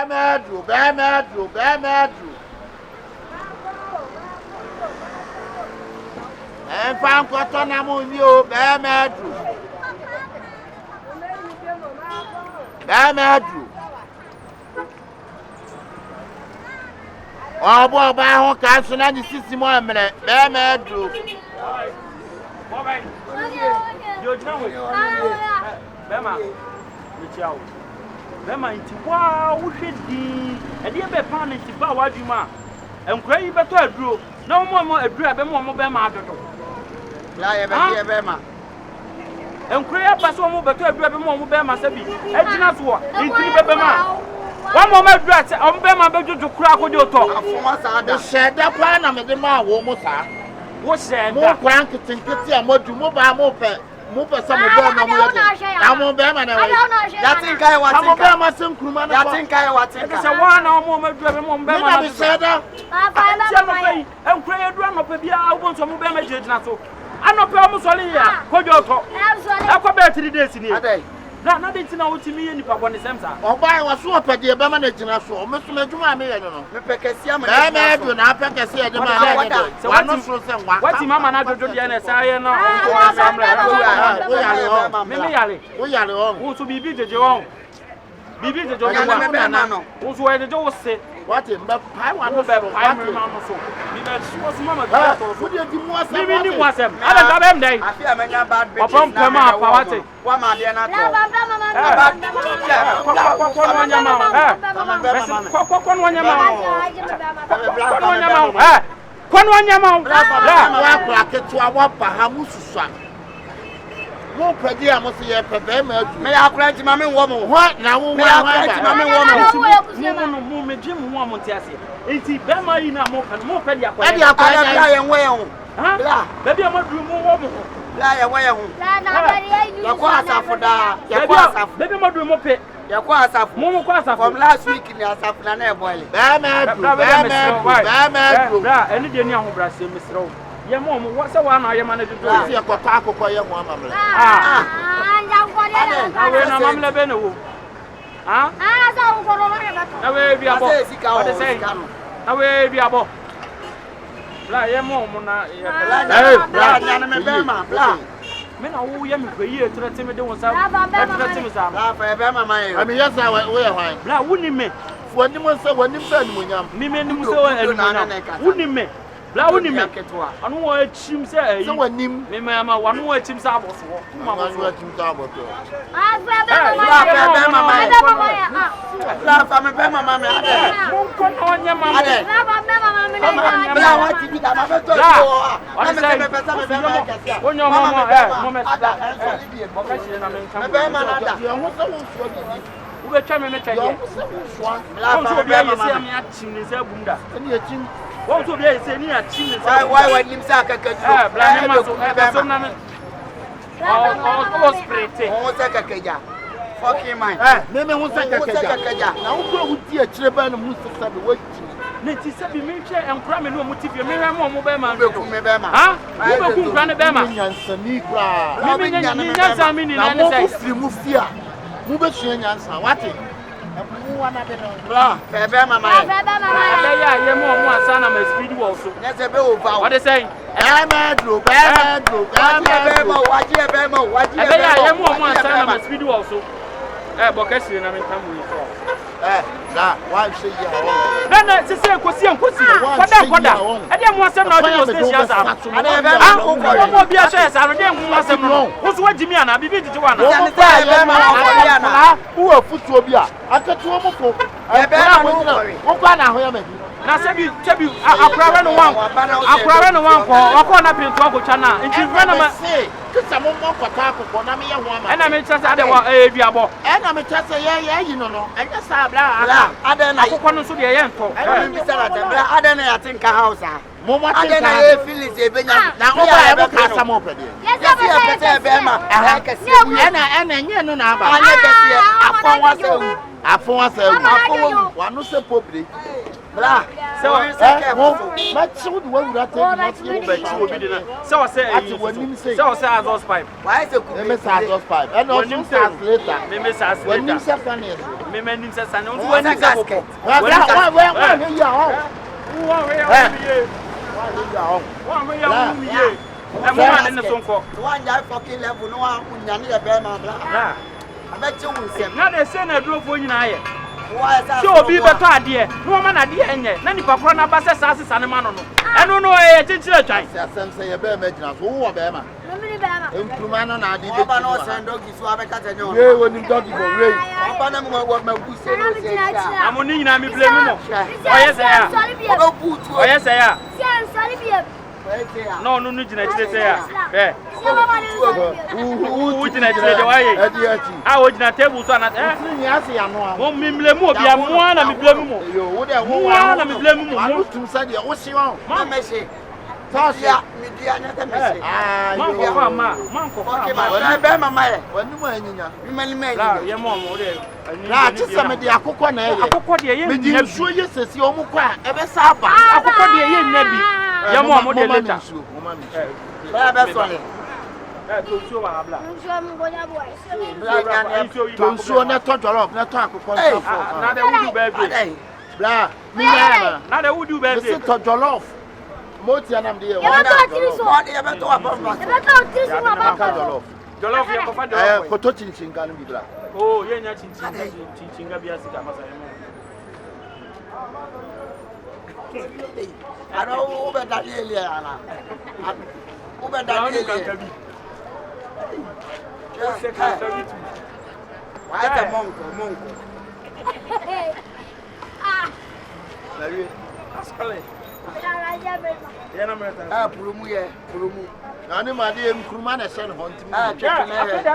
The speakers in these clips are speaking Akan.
Bamedru. And found cotton among you, Bamedru. Oh, boy, by all kinds of 96 more minutes, Bamedru. Bema, Michel. Bema, it's wow, we should be a dear Bepan into Bawajima. And Gree better drew. No more a drab and more Bema. Bema. And Gree pass one more better drab and more Bema Sabi. And Gina's war, in Bema. One more dress on Bema better to crack with your talk. The shed up plan of the man, Womosa. What's that? More cranky and kitty and more to move by more pet. Move some of them. I'm on them and I think I want to come at some crewman. I think I want to say 1 hour moment driven on Bema. Said, I'm praying drama, baby. I want some Bema. I'm not almost all here. Kojoto. I'll come back to the destiny. Not to know to me any papa on the Samsa. Or buy was so for the Bema National. Mr. Majuma, I don't know. I do not pack a sea. What's Mamma not to do the NSI? We are all who to be beat the Joe. Be beat the Joe. Who's where the door said. What in the pie? One of them, I remember so. Because she was Mamma. Would you do more? Maybe was him. I don't have them day. I feel I'm a bad bitch. From Pama, one man, they're not. More pretty, I must say, may I cry to Mammy woman? What now? May I cry to Mammy woman? Jim woman, Tessie. It's Bema in a more pretty. I am well. Baby, I'm not doing more woman. Lie away. Your quasa for that. Your quasa. Baby, I'm not doing more pit. Your quasa, more quasa from last week in your Safran boiling. Bama, and the young Brazil, Mr. Your mom, what's the one I am managing to see a cotaco for your mama? I'm a Beno. Ah, I will be about I will be about. Your mom, men are who yam for years to let him do what's up. I mean, yes, I will. Blah, wouldn't me? When you must say, when you said, me, wouldn't me? Blah, wouldn't make it. I know what Chim says. So when him, Mamma, one word Chim's apples. Mamma's working double. I'm a Bama, mamma. On your mamma. What to be a senior chin? Why when him sack a cat? Blind was pretty. What's a caja? Fucking mine. Maybe what's a caja. Now go with dear children and Mr. Sabi waiting. Letty said, be made and cram no motive. You may have more Bema. Huh? I will cook Granny Bema. I mean, remove fear. Move a chain answer. What? Blah, Bema, my son, I'm a speedy also. That's a bill. What is saying? I'm a group, I'm a group, I'm a Bema, what you Bema, what you have one son, I'm a speedy also. Bocassi, and I'm in time with you. Why should you? Then that's the same question. I didn't want some of those stations. I won't be a chess. I didn't want some wrong. Who's what Jimmy and I be to one? Who are foot to be? I got to Opoku. I better now, Sabi, I'll cry no one. I'll cry no one for a corner pin to Uncle Chana. It's in front of my say, because I'm more for Taco for Namia woman. And I'm just at the Aviabo. And I'm just a you know. And just a blah. I don't know. I don't know. I think a house. Mama, I don't know. Phyllis, now I will cast some open. Yes, Blah, so I say, much would one that so I say, so I those pipe. Why is it? Miss Pipe? And also later, Miss when you second Me menim say sane. Who wani say boko. Where you are? I'm in the song for one guy fucking level. No one who nyani the bear man. I bet you will say. Not a son I drove for you. Why is that? So be better idea. No man idea and yet. Nani papa na basa sasi sanimano. I don't know a teacher time. Say a bear imagine who are bear man. Implement on ID. And doggies who have a cat and you. Yeah, when you doggy go away. What my goose said. I'm on in, I'm blaming. Yes, I am. Oh, yes, I am. No, genetic say. Who genetic say? I was in a table son at eh? Won't me blame more, be a one and me blame more. You would have one and me blame more to say, what's your own? Mamma say, Tasia, Mediana, Manco, when you were in your mom, just some of the Akoko, you sure you say, you almost cry, ever Saba, Akoko, maybe. Your mom would let us. Don't show not touch off, not talk of Nada would do better. Touch off. Motian, I'm dear. For touching Chingan. Oh, you're not teaching I know over that Liliana. Over that Liliana. Why the monk? That's correct. Purumu. Nani dear Krumana sent home to me. I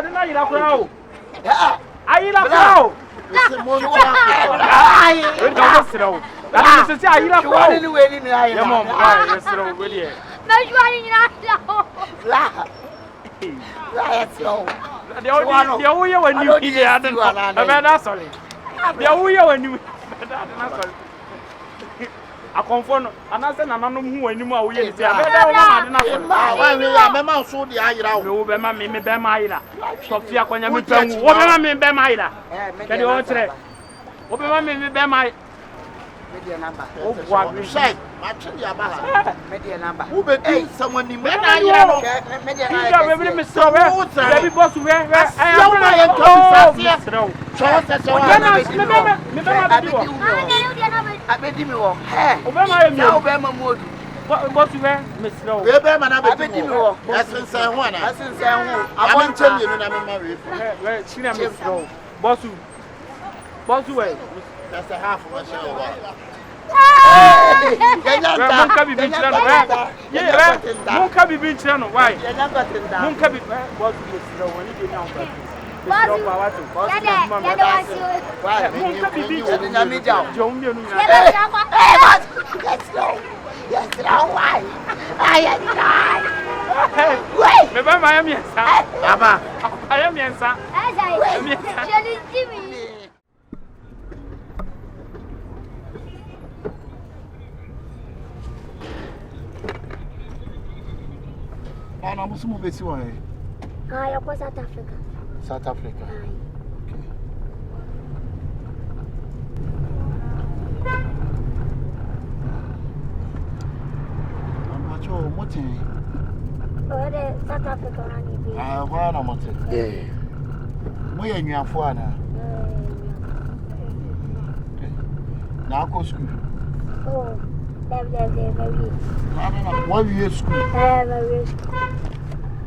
don't know you are. I eat a cow. I say, you are anyway. Your mom, yes, already. No, you are the only when you eat the other one. I'm sorry. The only when you I confirm, and I said, I don't know who anymore. We are the mamma, so the Ira, who be mammy, me be my Sophia, when you meet them, what I mean, be my can you answer? What I mean, be my number. Oh, what we say, matching your back. Media number. Who be someone in Media? Mr. Every boss where I bet you walk. Obama would. What you wear, Miss Snow? We bear man, I bet you walk. That's in San Juan. That's in San Juan. I want to tell you, I'm married. Where she never know. Bossu. Bossu, that's a half of a show. Monka be beach channel. Yeah, Monka be beach channel. Why? Monka be what you know when you get down. I'm also moving to I was South Africa. South Africa. Okay. I'm not sure what South Africa, honey. I'm not sure. Yeah. We are in your phone. Now, go school. Oh, very. What year school? Very school.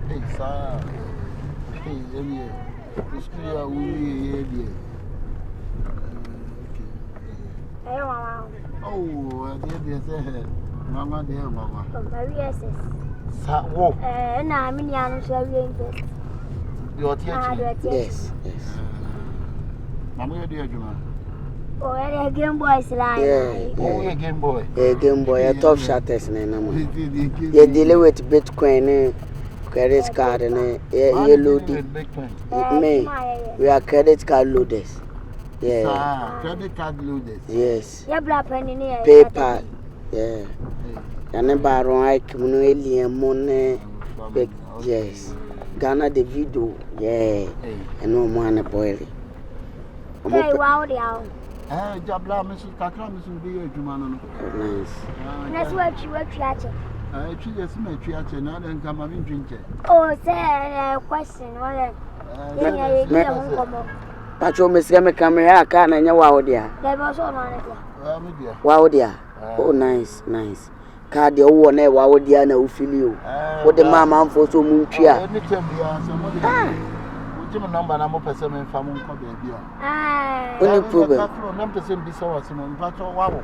Hey, sir. Hey, the school we here. Oh, dear, Mama, dear Mama. Very Walk. And I'm in Yano. Your teacher? Yes. Mamma, dear Juma. Oh, a Game Boy slide. Oh, a Game Boy. A Game Boy, a top shutters. You deal with Bitcoin, credit card, and yellow. Me, we are credit card loaders. Yeah. Credit card loaders. Yes. PayPal. Yeah. And then Baron, I come no alien money. Yes. Ghana the video. Yeah. And no money boy. Okay, wow, dear. Jabla, Mrs. Kakra, Mrs. B. Jumano. Nice. That's what you were catching. She just made you at another and come and drink it. Oh, say a question. Pacho Miss Gamma camera can and your wow dear. There was all on it. Wow dear. Oh, nice. Card the old one, wow dear, no feel you. What the mamma for so moon cheer. Jim number I'm up as a man from baby. Only problem. I'm to send this hour, Simon, but wow.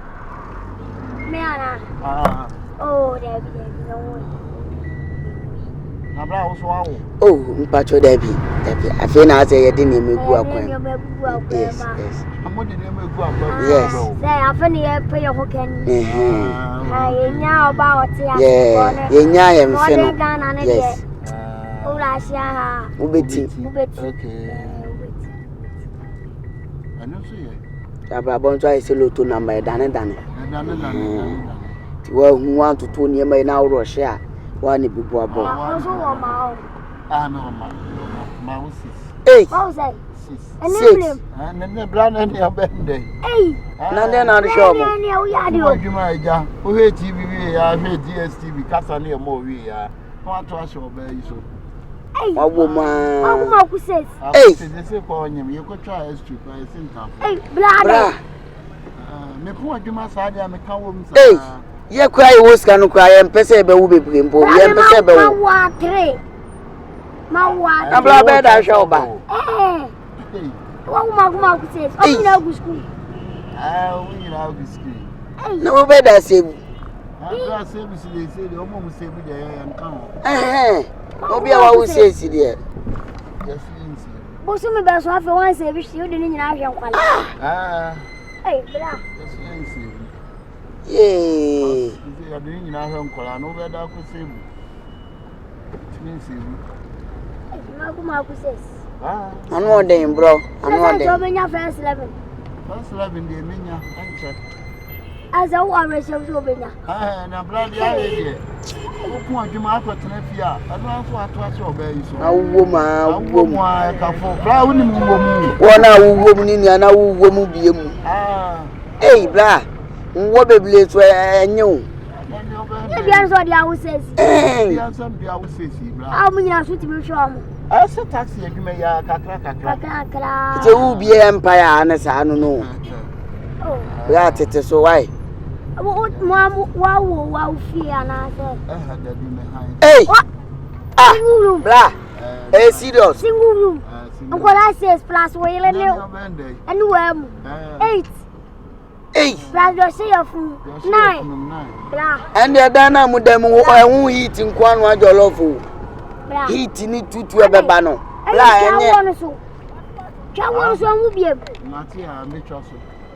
Oh, there be no one. Oh, Pacho Debbie. I feel I say I didn't make go up. Yes. Yes. Say, I find pay your hooking. Now about it. Yeah, yes. Ubeti. Okay. I know so yeah. Ababon try say loto number dane. Well, who want to turn near my now Russia? One be boabo. My 6. And then the brand and your birthday. None then on the show. Who hate TV? I hate DSTV. Casa near more. We are. What was your baby so? Hey, woman who says, hey, they say for him, you could try as to buy a symptom. Hey, blah, me poor Juma Sadia, me come. Hey, you cry was can cry and Pesebe will be brimbo. Yeah, Pesebe. My wife, I'm blah bed. I shall buy. Hey, what woman who says, oh, you know, school. We know the school. No better say. I say, they say, the almost say, with the and come. Obi a wa say si de. Yes, bo so me be so afa wan say bi si o de ni nyina ahwe nkwala. Hey, bra. Yeah. You say de ni nyina ahwe nkwala no be da ko say bu. Timi say bu. Na ko ma ko say. Anu odin bro. Anu odin. So benya first 11. First 11 de menya enche. As a wa re so benya. Na bra dia ye. Oku adwuma akotena fia anu afo ato oba yi so awo ma ka fo bra woni mu wo mu wona wo mu ni na wo mu bie mu eh bra wo bebile so enye o e bia so dia wo sesi bia so dia wo sesi bra a mu nyina so ti bi hwe omo asa taxi adwuma ya kakra je wo bie empire ana sa anu no bra tete so why Wow, fear, hey, blah, hey, serious. Single room. And what I say is plus whale and 8. Plus your say of 9. And the Dana Mudam who eat in Kwanwa Jolofu. Eating it to a babano.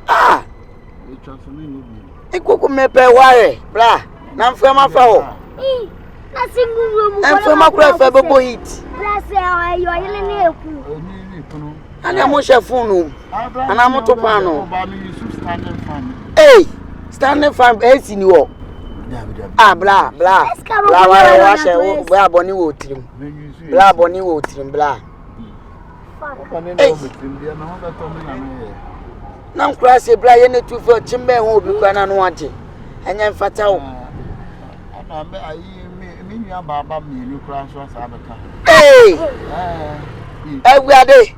Ah, Ikuku mepe ware, bra. Na mfema fa ho. Na single room. Na mfema kura fa bebo hit. Bra say yo yele na eku. Ana mo chefunu. Ana mo to pano. Hey, standing fan AC ni wo. Ah, bla. Bla wa she wo bra boni wo tirim. Bla boni wo tirim bla. Nam kura se bla ye ne tu fo chimbe ho obi kwa na no age enya mfata wo ana me ayi me nua baba me ni kura so sa abeka eguade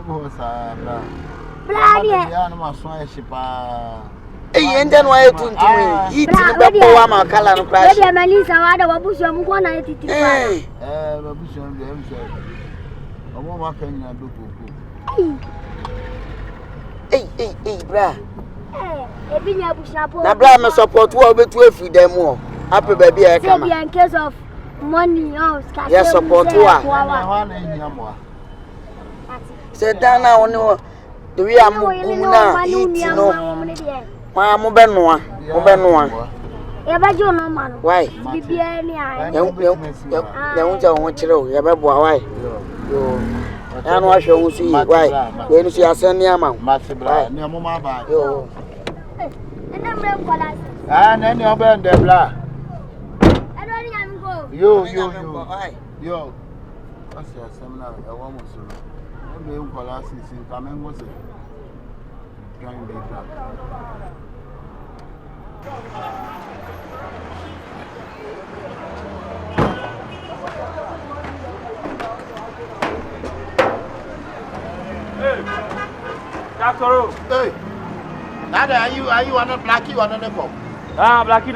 bo sa bla dia ya na maso aye shipa ende no aye tuntum yi ti be bo wa ma kala no kura dia malisa wa da wabuso mu ko na titi fa wabuso dem so omo ma kan nya do koko Hey, bra. Na bra me support wo betu afi dem wo. Happy baby e kama. In case of money or scarcity. Yes, support wo. Say Dana oni wo. The way am na eat no. Ma mo be noa. E ba jo no ma no. Why? Bibia ni ai. Ya unja wo kire o. Ya be boa why? Yo. Anu ahwe wo su yi why we ni su asen ni ama masibra ni mo ma ba yo ene mre kwala na ni oba nde bla eno ni am go yo asi asem na e wo mo so e me kwala sisi ka me ngo se join me. Hey, now are you on a blackie or on a pop? Blackie,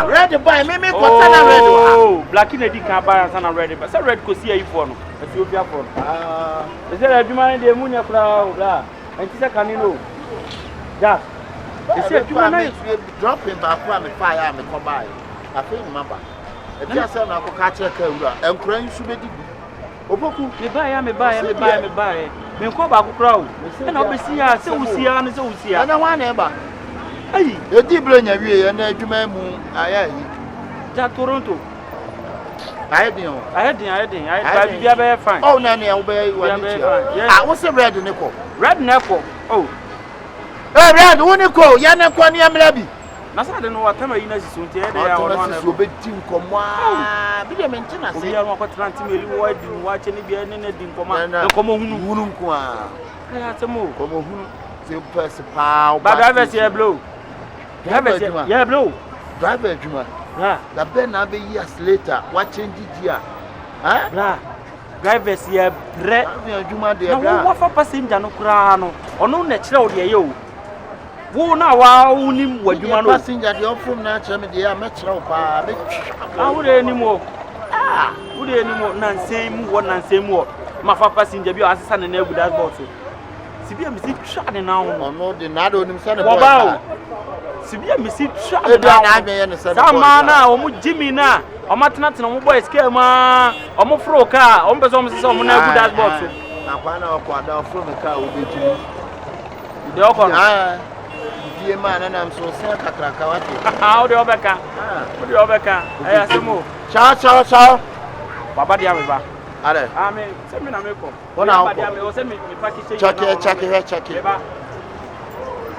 red boy, me red. Oh, Blackie, they can't buy and son red, but some red could see a phone. If you are phone. Is there a demand the moon flower? And she's a canino. Yeah. They said you are dropping back from the fire and come by. I think, remember. If you are saying I could catch a camera and crying should be Opoku, me buy. Me call back crowd. And obviously, I say we see and so see. I don't want ever. Hey, you did bring a way and you may move. That Toronto. I had I very fine. Oh, Nanny, I'll be one. I was a red nickel. Red nickel. Oh, red unico, Yana Kwani Amlabi. I don't know what time I know soon. They are one big team come on. Be a maintenance. We are not trying to make you watch any be anything come on. Come on, Wununqua. That's a move. Come on, Super power. But I have a blow. Yeah, blow. Driver Juma. The Ben Abbey years later, watching Didia. Huh? Drivers here, bread. Juma, dear. What for passenger no crano or no natural, dear you. Who now are only what you want passenger the from natural media metro pa. How would anymore? Would anymore none same one and same more. My passenger be as son and with that bottle. Sibia Missy shot now or no, the Nado himself about Sibia Missy shot. Some man or Jimmy now, or Matinat and boys came or more fro car, on some with that bottle. I from the car will be Jimmy. The Okro. Dear man, and I'm so sad. How do you back? What do you back? I ask you more. Ciao. Papa, dear, I mean, send me a make up. What now? Send me package. Check it.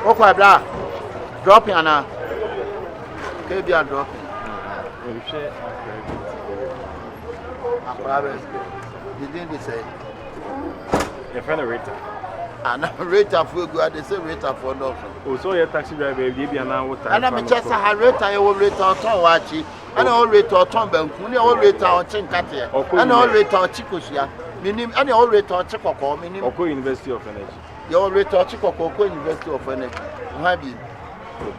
Okay, blah. Drop in now. Can be a drop. You didn't say. Your friend, Rita. And rate for good, they say rate for nothing. Oh, so your taxi driver, baby, and now what? And I'm just a rate, I will rate on Tonwachi, and all rate on Tombank, and all rate on Chinkatia, and all rate on Chicosia, meaning, and all rate on Chicoco, meaning Okro University of Energy. Your rate on Chicoco University of Energy. Happy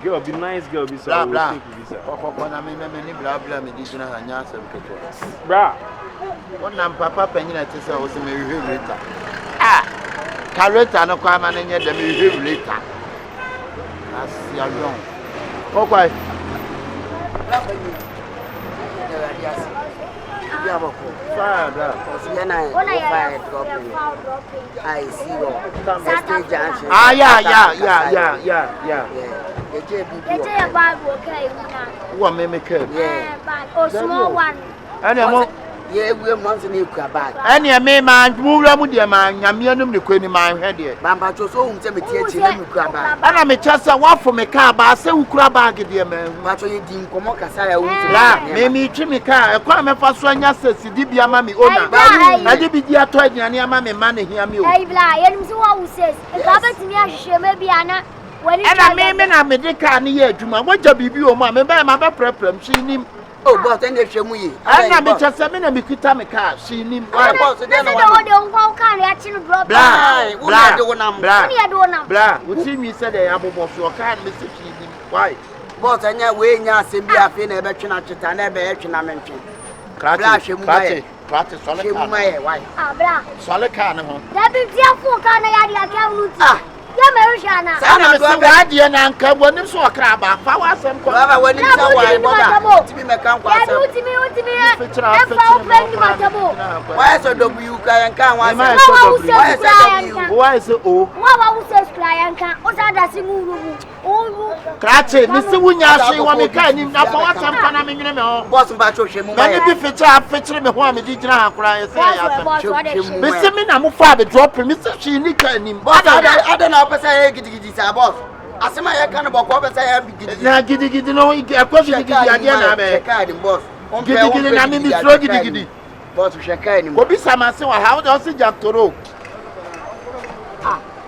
girl, be nice girl, be so blah. I mean, many blah, medicinal and Yas and Kettle. Bra. One number Papa Penny, I tell was a Mary Rita. Carreta no kwama na nye dem behave later. As ya young. Okay. Yeah, fire, bro. I see you. Yeah. What me make it? Yeah, or small one. And yeah, we months in your bag. And your man, move on with your man, Yamianum, the queen in my head here. Bamba to so and I'm a chance I walk from a car, but I say who crab bag, dear man. But you didn't come on, Casaya. Maybe Jimmy car, a crime for Swanya says, Dibia Mammy, I did be dear toy, and your mammy money here. I lie, and so who says, Robert to me, I should maybe Anna. When I may I'm a dick and here, Juma, what job you, or mamma, my problem, she him. Oh, but then they show me. I'm just a minute, we could a car, she him. I don't walk on reaction of drop. Blah, would see me said, I almost your kind, Mr. She why? But I know we are saying, be a fin, a veteran, and a veteran, I mentioned. Crash him, practice solid wife. Ah, blah. Solid carnival. That be the four can I can't. Yamarishana. Sana so wadi na nka wonim so kraba fa wasem ko baba wonim so wai boba timi meka nkwa asem utimi efa open matabo why so w ka yanka wasem why so o wa use klienka o sa da simuru o krache mi se wunya hye wa me ka nim na fa wasem ko na me nwene me ho boss mba cho hwemu ma ne bi fetire me ho a me di gina akora ye se ya me se me na mo fa be drop me se hye ni ka nim ada pesa gidi sa boss asema ya kan boko pesa ya gidi na gidi no akoso gidi ade na be check the boss gidi na me throw gidi boss check ni obi sama se wa how do see jaktoro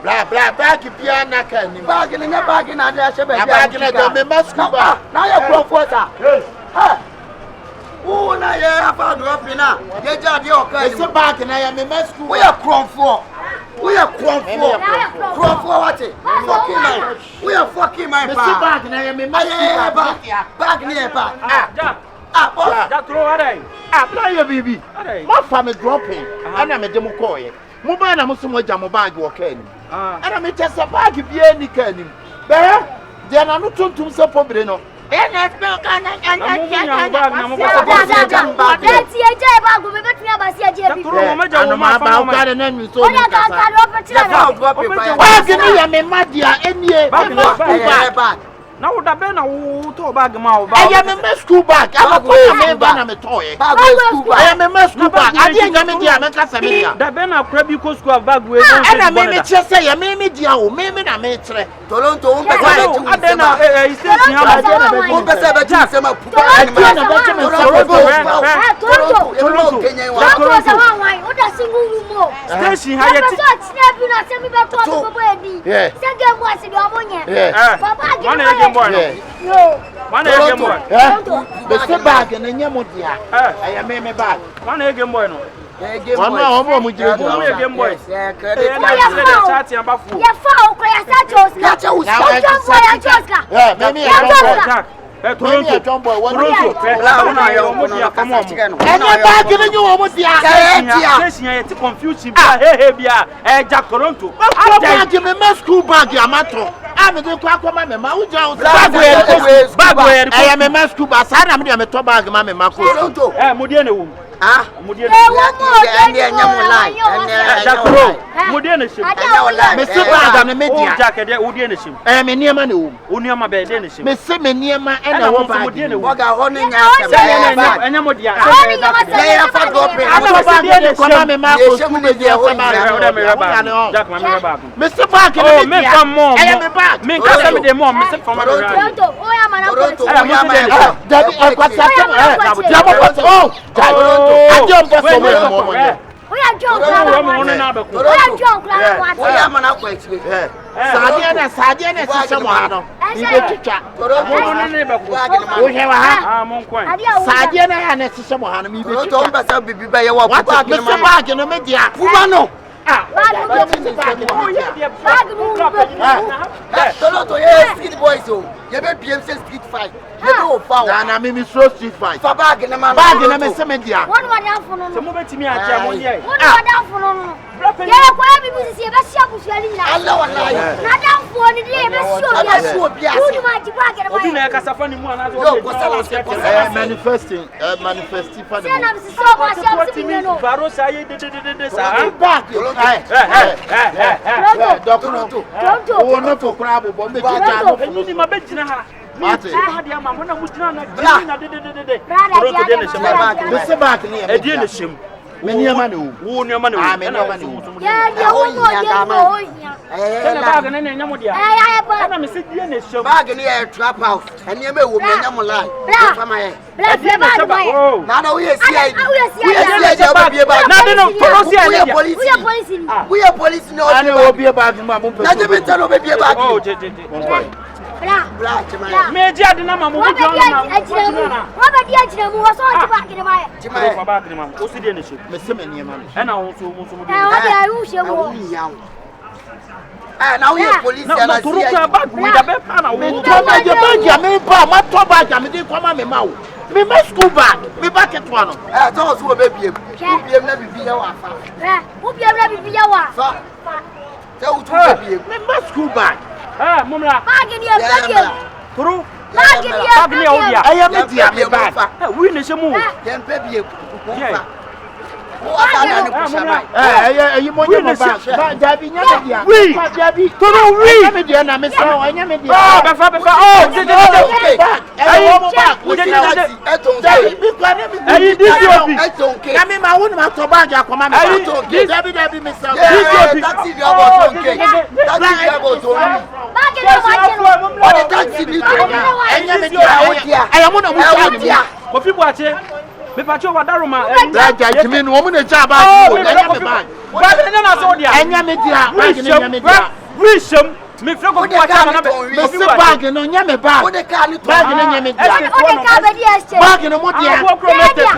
bla bag piano can bag in a bag in a dash of a bag in a mask. Now you're from water. Oh, now you have a drop in a it's a bag and I am a mask. We are crom for. We are crom for what? We are fucking my bag and I am a bag near bag. That throw away. Apply your baby. My family dropping. And I'm a democoy. Mubana Musimo Jamobag or Kenny. And I'm just a bag if you any Kenny. Bear, then I'm not to so pobreno. And that's no kind of now would have been a to bag mouth. I am a school bag. I'm a toy. I am a school bag. I didn't have a that been a crabby school bag with and I made me just say, I made me deal, maybe I made Toronto. I don't know. One egg boy. The bag and then Yamudia. I am a bag. One egg boy. One more with you. Game boy. I'm the Quackman, I am a mask to Basan. I'm a tobag, Mamma Maco. Mudiano. Ah, Mudian, Mr. Bag and the jacket, Udianishim. I am a near man who near my bed, Mr. Meniama and I want Mudian. What are holding Mr. Bag, I am a bag. Make the mom, Mr. I jump for a we are drunk. Sadiana, someone. Sadiana and someone. Me be by your bag in the media. Pumano. You better be street fight. You don't found. And I mean, street fight. For bag in a man, bag in a cemetery. One more down for no. Some of it to me, I tell you. One more down for no. Yeah, why people see a shop was really nice. Not down for the day, but sure, you might bag in a way. Like a safari one. Manifesting, manifesting for the trap house and you may we are police no will be about Major Dinamo, Robert Yachina was on the back in the and now we are police and I see a bag with a bad man. Me must go back. Me back at one. I thought you were baby. You never be our father. Who be never be our father? Tell you, baby. Me must go back. Ah, Mumla. Bagging your bag. Through. I am a dear back. We need some more. Then baby. You want your back? Dabby, we, Dabby, to know we, and I'm a son, I am a dear. Oh, I am Me pacho wadaruma. That judgment woman a job. Oh, na so dia. Enya me dia. Enya me dia. Wisham. Me freko ko ata na be. Me se bag no nya me bag. Bag no nya me dia. Bag no mo dia.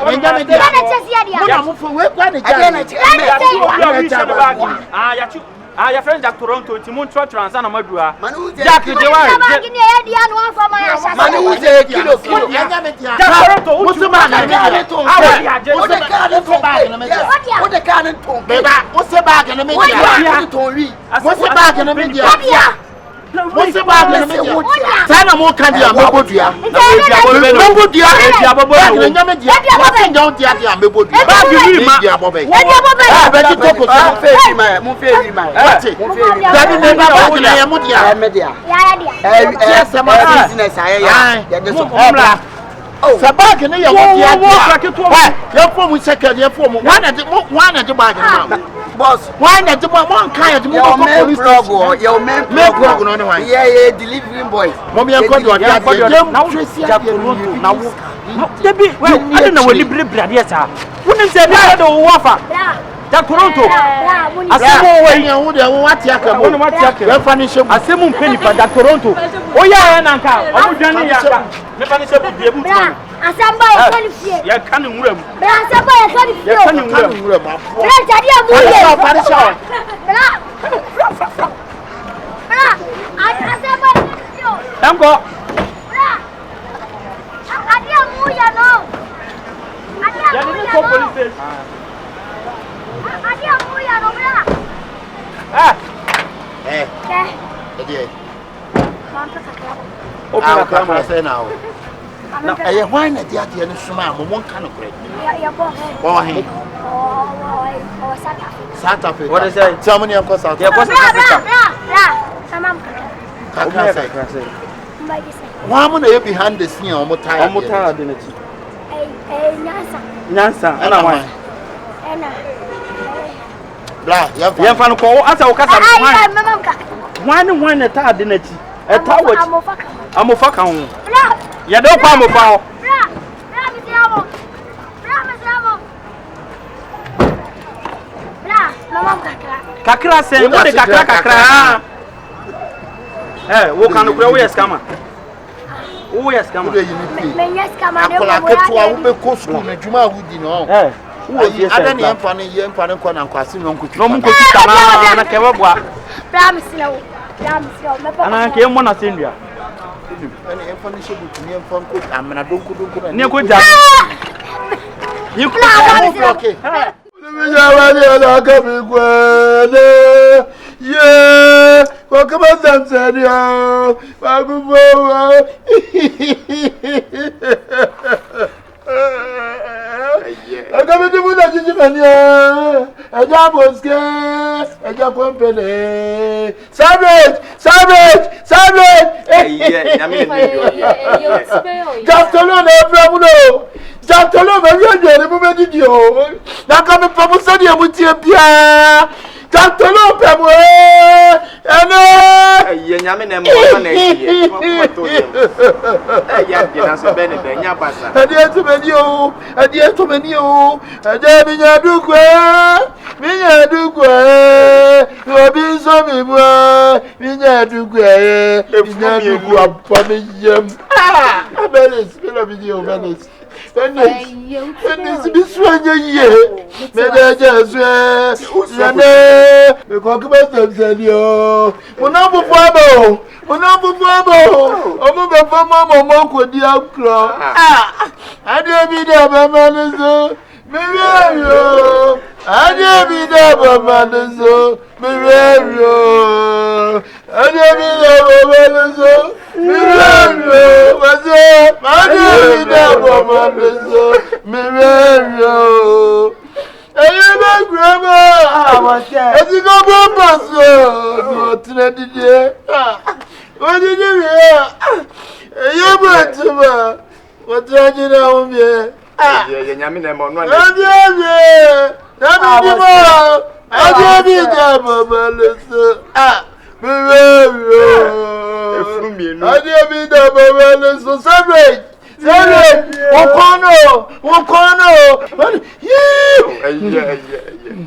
Enya me dia. Mo fo we kwa ne ja. Ah, ya chu. Ah, your friend Jack Toronto, Timon Trotran, and Madua. Jack, the one. Manu, kilo. Toronto, what's the man? What the cannon to what's the bag in the media? What's the bag in the media? What's the bag in the media? Tana mo candy and Mobodia. Mobodia, Sabak and you second, your form. One at the bag. Boss, why not the one kind of your main program? Your main program on the one. Yeah, delivering boy. Mommy, I'm going to now. Debbie, well, I don't know what you bring, yes, sir. Wouldn't say that or waffle. Jack Toronto. I said, what you finish a simple penny for Jack Toronto. Oh, yeah, and Uncle. Oh, Johnny, I finish up with you. I said, by a cunning room. I said, by a cunning room. I why not the idea of smile, one kind of bread. South Africa. What is that? Somebody of course out there. Why would you behind the scene or more tired? More tired than it. Nansa, and I want. Blah, you have found a call as a cast. One at our dinner. A tower. I'm a fucker. You don't come about. Kakra say, what the kakra? Eh, what kind of way is coming? Oh, yes, come on. Yes, come on. I will be cost school in Juma would you know. Eh, I don't know funny, young Panan and Quasin on could come on. I can't walk. Promise you. And I came one of India. And funny should be near from cook. I'm an adult. Near good job. You can't walk. Okay. Yeah, welcome on Sansadio. I come to Buddha Jimania, a Aboske, a Kompany. Savage! Just alone, Bravo. Just alone, I did you. Now come and propose with you, Pierre. Just alone, Pamela.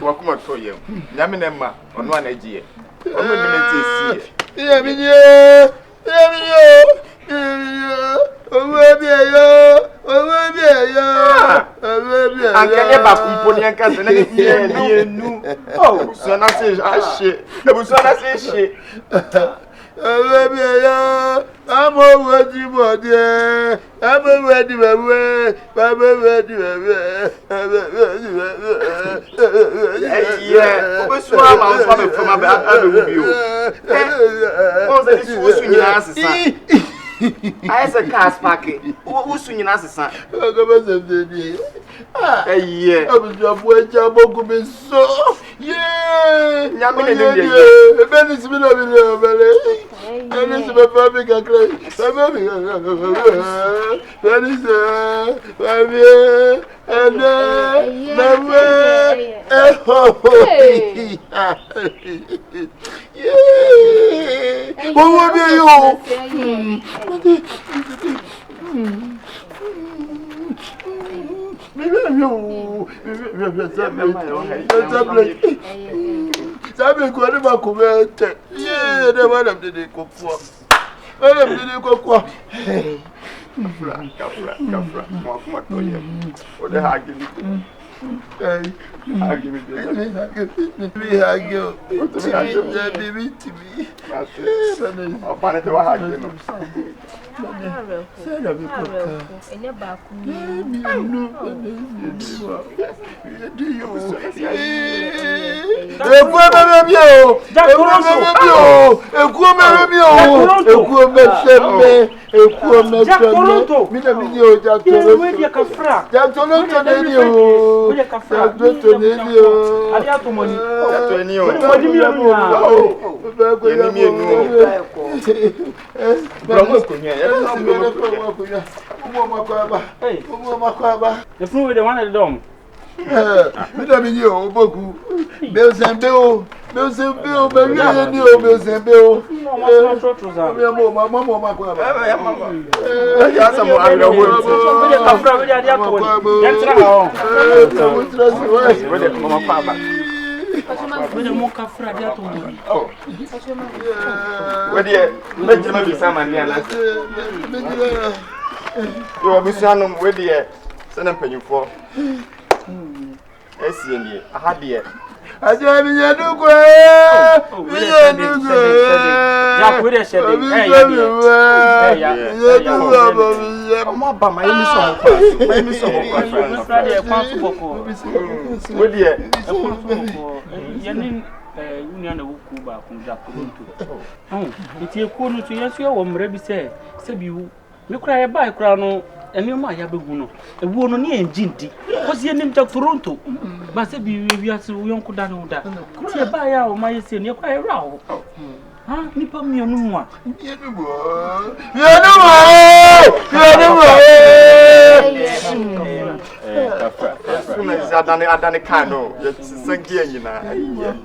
Wakuma toye. Nyame na ma, ono anagie. Ono ni mentesi. Anka ba kumponi anka se na ni enu. Oh, so na se ashe. E so na se she. I'm already body. I'm already away. I'm already away. Yeah, what's wrong? I'm coming from my back. I will be you. What's this? What's in your ass? I said, cast packet. What's in your ass? Yeah, I was just waiting. I'm going to so. Yeah, I'm going to be a benefit of it. And it's a public cry. Sabe quando vai comer? Yeah, the one of the cocoa. One of the cocoa. Capra. What the heck? Hey, I give it to me. I give it to me. I'll find it to a hug. The food with the one at the dome. Opoku. Bilson, Bilson, I don't and you might have a woman. A woman near Jinty. What's your name? Toronto. But said we are so young could down that. Could you buy our my senior quite row? Huh? Nipper me on one. I've done a canoe. It's a game, you know.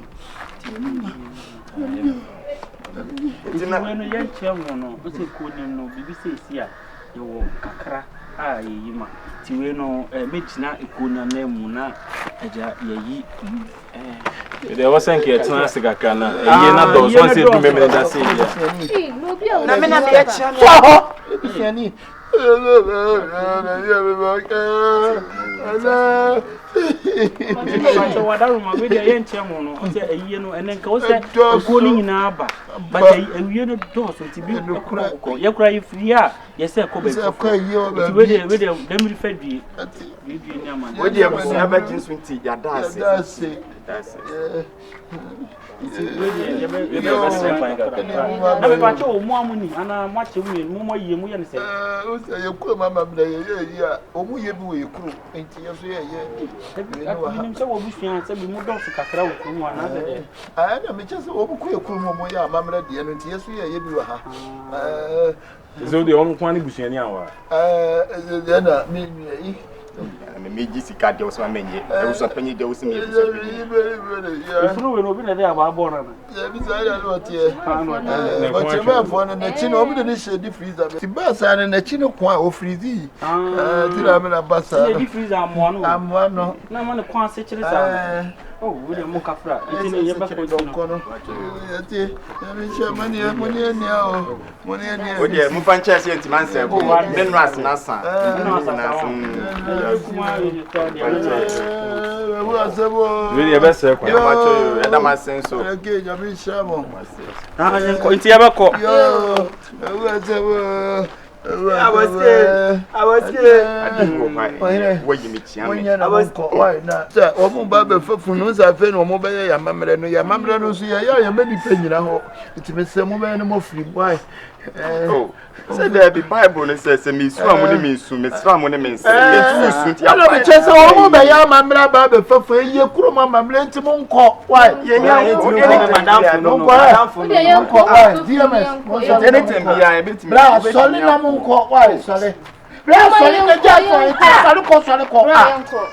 It's not when a young chairman, what's a good no BBC here. You kakra a yi ma tiwe no mechina ekona na mu na aja yayi there was an get na sigaka na na do so say do me da say ya na me na me acha ni so wadaru ma we dey enche mo no o say ayi no enen ka o say ko ni nyina aba but ayi no do so ti bi ko ye kura ifri a ye say ko be ko we dey dem refer bi nyama we dey abusi abagin so nti ya dance that's na be pacho o mu amuni ana mache mu mo ye mu ye ne say o say ye ko mama bla ye a o mu ye bi we kru enti ye so ye nim say wo busuan say bi mu do so kakra wo kru mu ana de na me che say o bu ko ye kru mo ye amamra de no enti ye so ye bi wa ha so de on kwani busuan ni anwa na me Me ji sika de so amenye e so panyi de so me so Furu we no bi na dey ababo na. Ya bi sa ya no tie. But you man for na chi no obi de shade freezer. Ti ba sa na chi no kwa o freezer. Ti na me na ba sa. Shade freezer amoa no. Amoa no. Na ma ne kwa se chire sa. Oh, we dey mo kafra. Ti ne ye ba ko no. Ya ti, ya mi che mani e mo ni ani o. Mo ni ani. O de mo fan chese enti man se bo. Den ras na sa. Really e be se kwa. Ya ma cho e da ma senso. Okay, ya mi che mo. Ah, yenko enti ya ba ko. Yo, wa se bo. Aboske. Adingo mai. Wo yimi tia me. Aboske. Why na? Sir, omo ba be fafunu za fe no omo be ya mamre no. Ya mamre no so ya mani panyina ho. Itime se mo be no mo free boy. Oh. Say there be Bible no say me su amune me su me sra amune me se. Me su ti ala be chese omo be ya mamre ba be fafu ye kuro ma mamre nti mo nko. Why? Ye nya nti mo madam no. Madam fu no. Nko. Why? DMS. Anything be ya be ti me. Bra, soli na mo nko. Why? Soli. Bra, soli na ja so. Soli ko.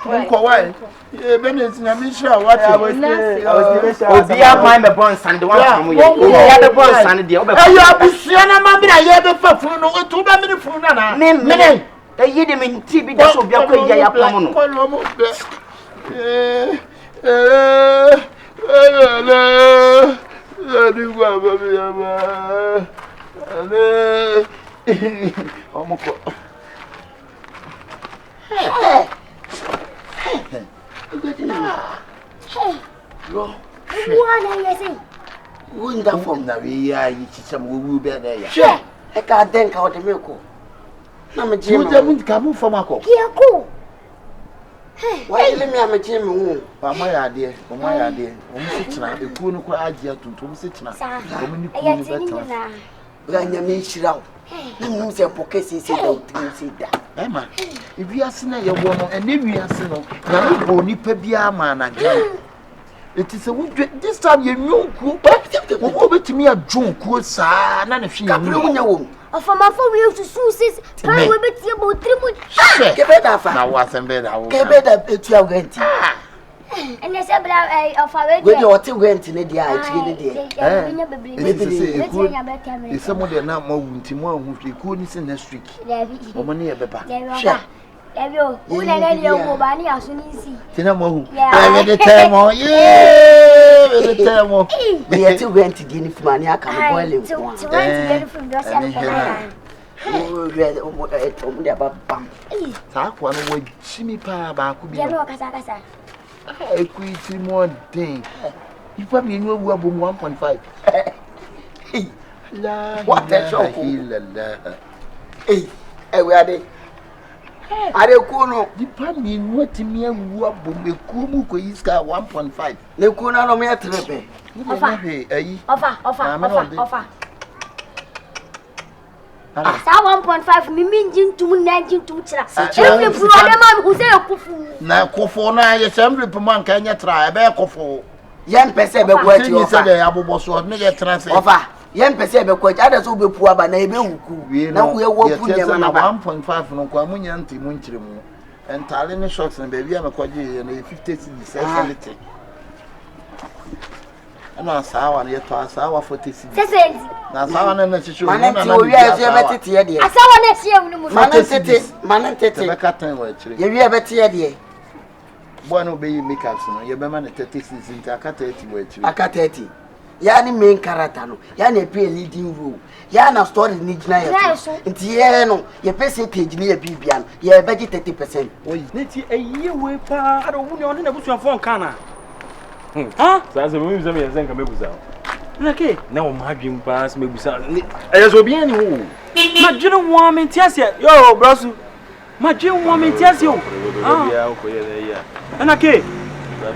Nko why? E benesi na mi sha what? Obi a mind be born sand one from you. Obi a be born sand dey. Ayo abusia na ma bra ye be fafunu no. Etu ba mi funu na. Me. E de me nti bi da so bia ko ya pam no. Omoko. Yo. What are you saying? Wonderful. Na we ya yi chicham wo be na ya. Sure. E ka den ka o de me ko. Na me je Mo de mun ka mu fama ko. Kiako. Why let me am je me hu. Ba mo ya de, o mo ya de. O mu se tena ekuo no ko agia tuntum se tena. O mu ni ku ni betena. Ga nya me hira o. Na me se pokesi se da utim se da. Ema. Ibi ase na ye wo no, ene wi ase no. Na ni bo nipa bia ma na gya. It is a this time you knew who betimi a junku sa na hwe kapre nya wo. Ofama for we to sue sis. Pan we beti about 3 months. Ke be da fa. Na wa sembe da wo. Ke be da etu agwanti. And they say bla of our we dey oti gwanti ne dia ati ne dia. Ese mo de na ma wunti mo ahu hwe ku ni se next week. O mo ne ye beba. Sure. Ebio, una na le o ba ni aso ni si. Tina mo hu. We de temo. Yeah, we de temo. We ati gwanti di ni fumani aka mo boile ko. To want to get from do say o re o mo de abam. Sa kwa no wo chimi pa ba ku bi. Je no kasa. Equity more thing. You probably know we have 1.5. What the show? Hey, we are there. Are you cool? The probably what me and what me kumu ko iska 1.5. Le kuna no me atrepe. Offer. Sa 1.5 mi minjin tum 19 tum tira. Every problem man who say kufu. Na kufu na ye semble pe man kan ye tra e be kufu. Yen pese be kwachi offer. Ni se de aboboso ne ye tra se. Offer. Yen pese be kwachi ada so be pu aba na e be wuku. Na we wo pu nyama na 1.5 no kwa munya nti mu nkyire mu. Entale ne shocks na be bia me kwaji na 50 cedis selite. Na sawa ne to asawa 40 cedis. Sesenti. Na sawa na chichu na na we ya je betete ye de. Asawa na tie mu mu. Manentete. Be ka tan wa chire. Ye wi betete ye de. Boy no be yi makeups no ye be ma na 30 cedis nti aka 30 wa chire. Aka 30. Ya ni main character no. Ya na play leading role. Ya na story ni gina ye. Nti ye no ye pese page ni ye bibia no. Ye be 30%. Oyi, neti eyi we pa ado wu ni oni na busuafo nka na. Ha? Sasa mimi zame yenza nka mebuza. Na ke? Na o madwem pa se mebuza. Eyeso bi ani wo. Madwene wo amenti ase. Yo, brasu. Madwene wo amenti ase o. Ya o koye na ya. Na ke?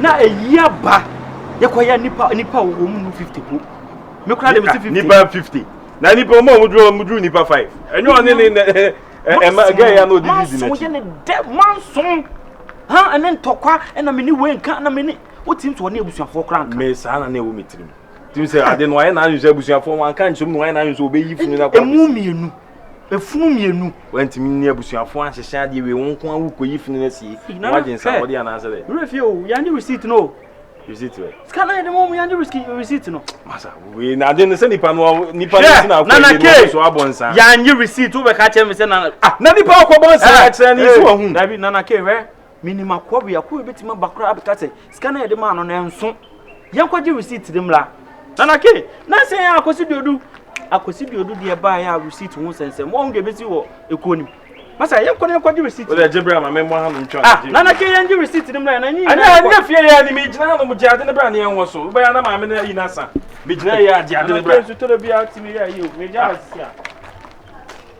Na eyi aba. Ye koya nipa wo mu 50 po. Me kura de me 50. Nipa 50. Na nipa mo mudru nipa 5. Enyo oni ne ma ga ya no dividi na. So je ne de manson. Ha, enen tokwa ena me ni we nka na me ni. Otim so na ebusuafo kra nka. Me sa na ewo metirim. Tim say ade no aye na anyu say ebusuafo wan kan chum no aye na anyu so obeyi funu na kwa. Emu mienu. efunu mienu wantimi ni abusuafo anhyehya de we wonko awu koyi fini na sie waje nsa wode ananse de refi o yandi receipt no receipt we scan na de mo yandi receipt no masa we na de ne se nipa no nipa ne si na akọ so abonsa yandi receipt wo be ka che me se na na nipa akọ bonsa akere ni so hu dabi nana ke we minima kwabi akọ betima bakra abeka se scan na de ma no na enso yankwaje receipt de mla nana ke na se akosi biodu de ba ya receipt ho sensem wo de besi wo ekonim masa yankwaje receipt wo de jebra ma memmo ha no ntwa nana ke yanji receipt de mla na nyi ana fie ya ni me gina no mu jade ne bra ne enwo so wo ya na ma me na yi na sa me gina ya jade ne bra so to be out me ya yi me ja sia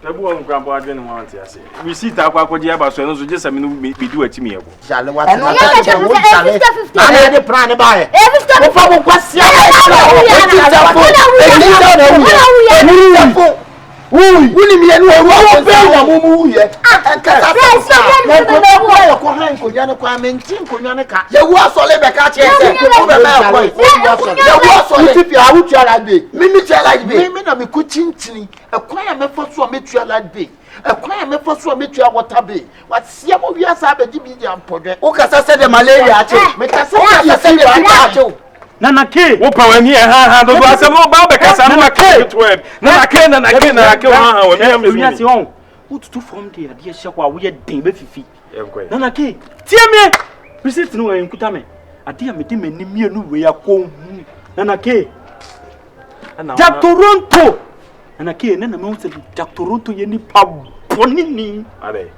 tabu won kwambo adwe ne ho ante ase receipt akwakoje aba so no so je sami no bidu atimi yego jale wat na ta wo jale na de plan ba e wo fa wo kwasia wuni mi enu wo be na mumu ye nkasa na ko han ko nya ne kwa mentin ko nya ne ka ye wo asole be ka che se wo be ma ko ye wo asole ti fi awu tuala be mi tuala be mi na mi ku chinchini e kwa ya me fo so me tuala be e kwa ya me fo so me tuala water be what sia mo wi asa be di bi jam podwe o kasa se de malaria che me kasa se de malaria nana ke wo pa wani ha do asem no ba be kasa nana ke nana ke ha wani mi ase on ututu form de ade hye kwa wo ye den be fifi nana ke tie me receipt no en kuta me ade me de manim mienu we yakon nana ke Jack Toronto nana ke nana me won Jack Toronto ye ni pa bonini ade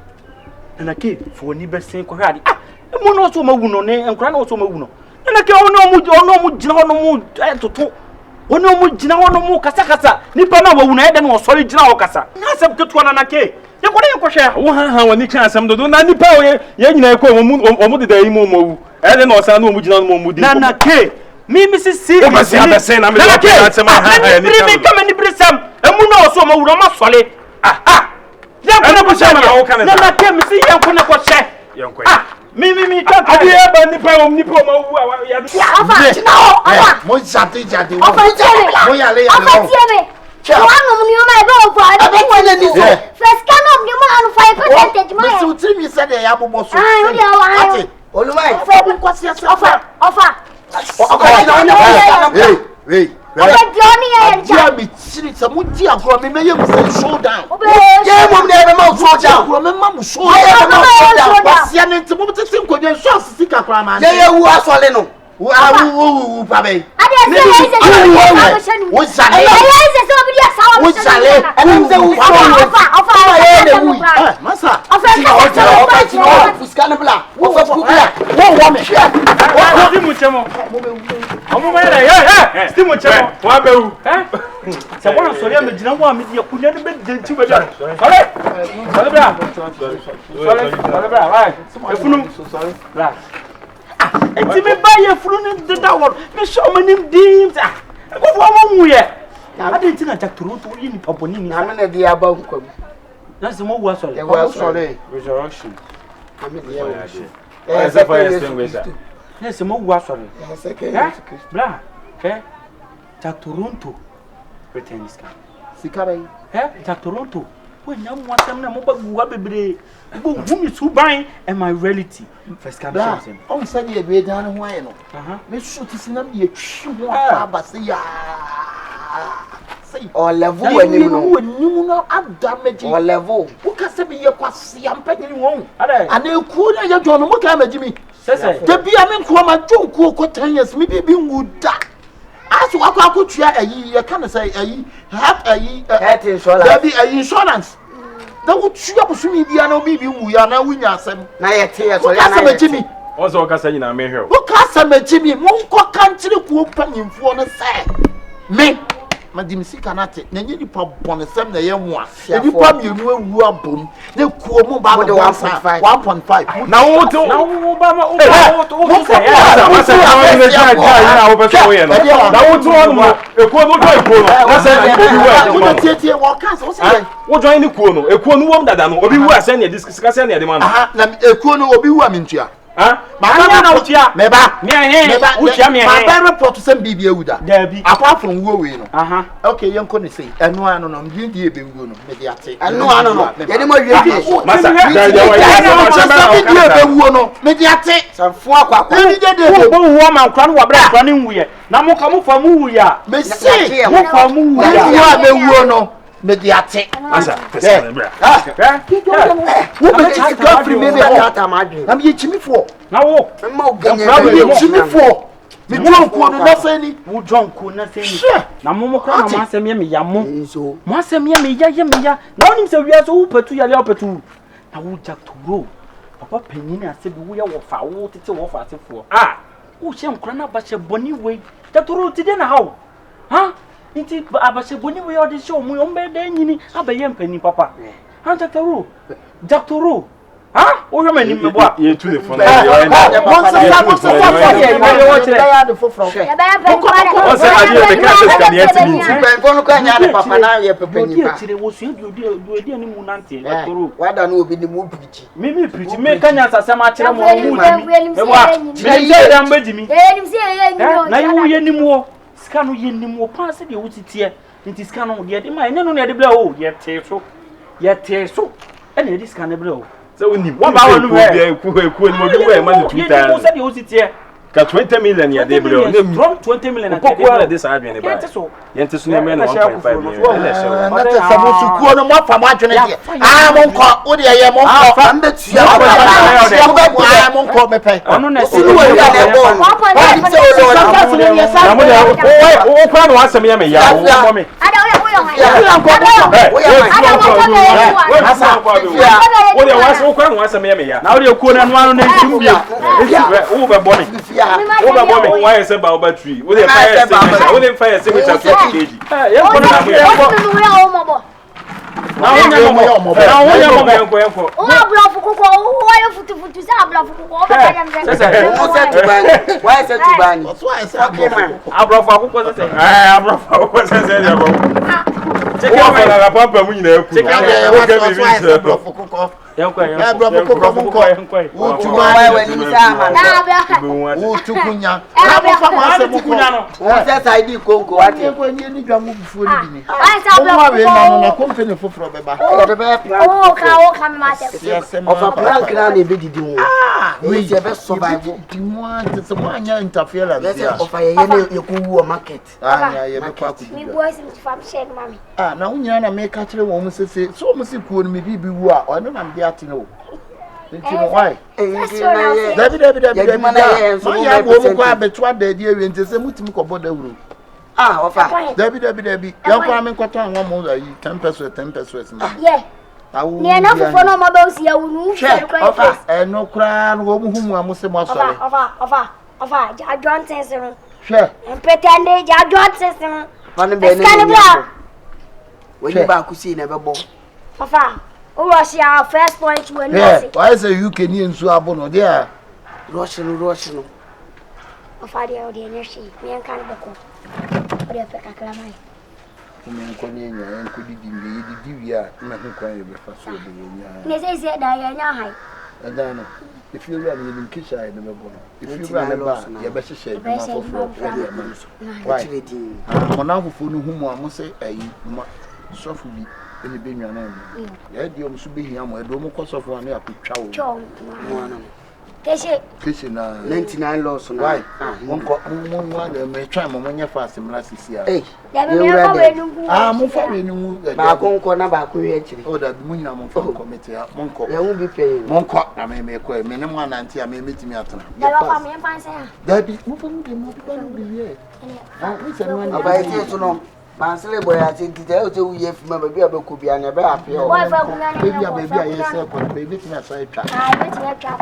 nana ke fo ni be sen ko hade mo no so mawu no ne enkura na so mawu no nana ke ono mu gina ono mu toto ono mu gina ono mu kasa nipa na wawu na ede na osori gina wo kasa na asem keto nana ke ye ko de hwe wo ha wani kan asem dodo na nipa ye nyina ko omu de dai mu mu ede na osa na omu gina no mu di nana ke mi sisi o basi abese na me do pe asem ha ni mi kama ni brisam emu na oso mawu na ma sole ya ko na ko hwe nana ke mi si ya ko na ko hwe yanko mi talk adi e ba nipa ma wu ya afa china afa mo jade afa chele mo yale afa tieme wanu mu ni o ma be o fa ade ko le ni first can of ni mo anu 5% ma me so tiri mi se de ya bobo so o de wa ati oluwa fa bu kwasi ase ofa hey oba Johnny e ja mi tiri se mo di agro me meye mu se show down ye mo me be ma show down agro me ma mu show down kwasi ane nti mo tete nkonye show sika kwa ma ye wu asole no wu babe ade se wo jale se so bi dia sawo wo jale ene se wu ofa ye ne wu masa ofa fuska na bla wo fa kubla wo me wo di mu chemo omo ma ya sti mu chemo wa be wu se wona sori am gina wo am di akunya de be denti be bia sori bra vai efunu bra enti me ba ye funu ni de da wor me show manim dim ta ko fo mo mu ye ade enti na Jack Toronto yi ni paponi ni na me na di aba nkwam na se mo wu asori resurrection ame di ya ese fire extinguisher na se mo wu asori bra Jack Toronto pretend scan sikara Jack Toronto when na mo asem na mo ba guwa bebre bo gumi suban and my reality first can show him on say ye be dan ho aye no me shoot sinam ye twi ho aba say ya say o level wani no adamage o level wo ka se be ye kwase am pagini won ana ku na ye jono mo ka magimi sese de bia me nko ma jonku ko 10 years me bi nguda aso akwa tua ayi ye kan say ayi have ayi health insurance there be ayi insurance da wo tua busumi bia na obi bi wu ya na wunya asem na ye te ye so ya na na magimi o so ka say nyina me hwe wo ka sa magimi mo nko kantire ku panyimfo no say me madim sika nate na nye nipa bonesem na ye ho a nipa mienu awu abom na kuo mu ba 1.5 na wo to na wo ba ma wo say ya ma say na wo be so ye no na wo to on mo ekuo no do ekuo no na say obi wu wo tietie wo ka so say wo join ni kuo no ekuo no wom dada no obi wu ase na discuss ase na de man na ekuo no obi wu amintua na utia. Meba. Meba. Utia me. My bad report to send BB Uda. Dabi. Apart from wo we no. Okay, young con say, and no ano no, you dey be go no, mediate. And no ano no. Ye mo wie. Masa. Mediate. Sanfo akwa. Wo wo ma nkwa no wa bra nkwa ne nwuye. Na mo ka mo fa mu wu ya. Me say, mo fa mu wu ya. Wo be wu no. Mediate. Masa. Pesa bra. Wo be ti ka free me be ata madwe. Na me chimi fo. Na wo. Ma oganye. Me chimi fo. Me John ko no nasani. Wo John ko nasani. Na mo kra na ma asem ye me ya mo. Mo asem ye me ya. Na onim se wiase wo patu ya le opatu. Na wo Jack to roll. Papa penyin ase bi wo ye wo fa wo tete wo fa asefo. Wo hye nkra na ba hye boni we. Jack to roll ti de na hawo. Inti abashe boni we odi show mu ombe de nyini abaye mpani papa. Jack to roll. O hwe mani mebo a. Ye tu le phone. Skanu yenim wo pa se de wutitie nti skanu de de ma ene no ne de bla o ye te so ene de skanu bla o se woni wo ba wonu be ku ni mo bi we ma ni Twitter wo se de wutitie ka 20 million ya de bla o ne from 20 million na Opoku ala de sa adwene ba ye nte so ne me na 1.5 million na se na te sabu su ku no mo fa ma adwene de mo nko wo de ye mo nko fa mbe tua mo nko me pe ono na se wo ya na bo na mo ya o kwa no asem ya me ya wo me ada wo yo wo de was o kwa no asem ya me ya na wo de ku na no ano na ntim bia wo be bo me wo be bo me why say ba o battery wo de fire say wo de fire say me ta 20 kg ye ko na mo ya na wonya mo enko o ablofu kuko o yo futu sa ablofu kuko o ba jam jam o se tubani why se tubani ablofu kuko se abrofa wo se se ya bo cheke wa na la papa mu nyina eku wo ke bi bi ablofu kuko ablofu kuko mo nko wo tuma wa ni sa ma wo tukunya na mo fa ma se mo kunya no o se side konko wate ko ni ni dwa mo bufuo ni bi ni ai sa ablofu kuko na company foforo beba o ka me ma se of a prank na na be didi wo we se be survive di mo ante se mo anya interference ya of a ye ne ku wo market anya ye be kwa ku mi boys in farm shed mami na unya na me ka kire wo mo sese so mo si kuo no me bibi wu a ono na me ate no nti no why dabi ma ya bo mo kwa betu adadi ewe nti se mutimi ko boda wuro of a dabi ya kwa me kwata anwa mo ayi 10 pesos ma yeah ni na fofo no mo be osi ya wunu of a no kra no wo mu hu mu amose mo asore of a ja Johnson se hwe pretende ja Johnson se pan be ne we ni ba ku si na be bo of a Russia first point when yeah why say UK ni ensu abo no there Russia no of a dia o dia nshi me kan boko o dia pe kakla mai me nko ni enya enko didi mi didi wi a na ho kwan ye be fa so de nya ne se da ya nya hai ada no if you run in the kitchen I never go if you run about you be share be for why mo na fufu no hu mo amose ayi mo sofu bi eni be nwana mi ya di o msu be hia mo e do mo ko sofu anu ya petwa wo mo Keshi na 99 loss na why wonko mo ga me twa mo nya fast mla sisi a ya be me ko we nu mo fa we nu ba konko na ba ko we akiri o da mu nyina mo fa committee a mo nko ya hu bi pe mo nko na me ko me ne mo ananti a me metimi atana ya ba fa me pan se ha daddy mo fa mu de mo bi bi ye we se no aba ite so no Bansele boy ati dide o te wuye fima baby abeku bia na be ape o boy fa kunya baby baby aye se ko baby ti na sai twa beti na twa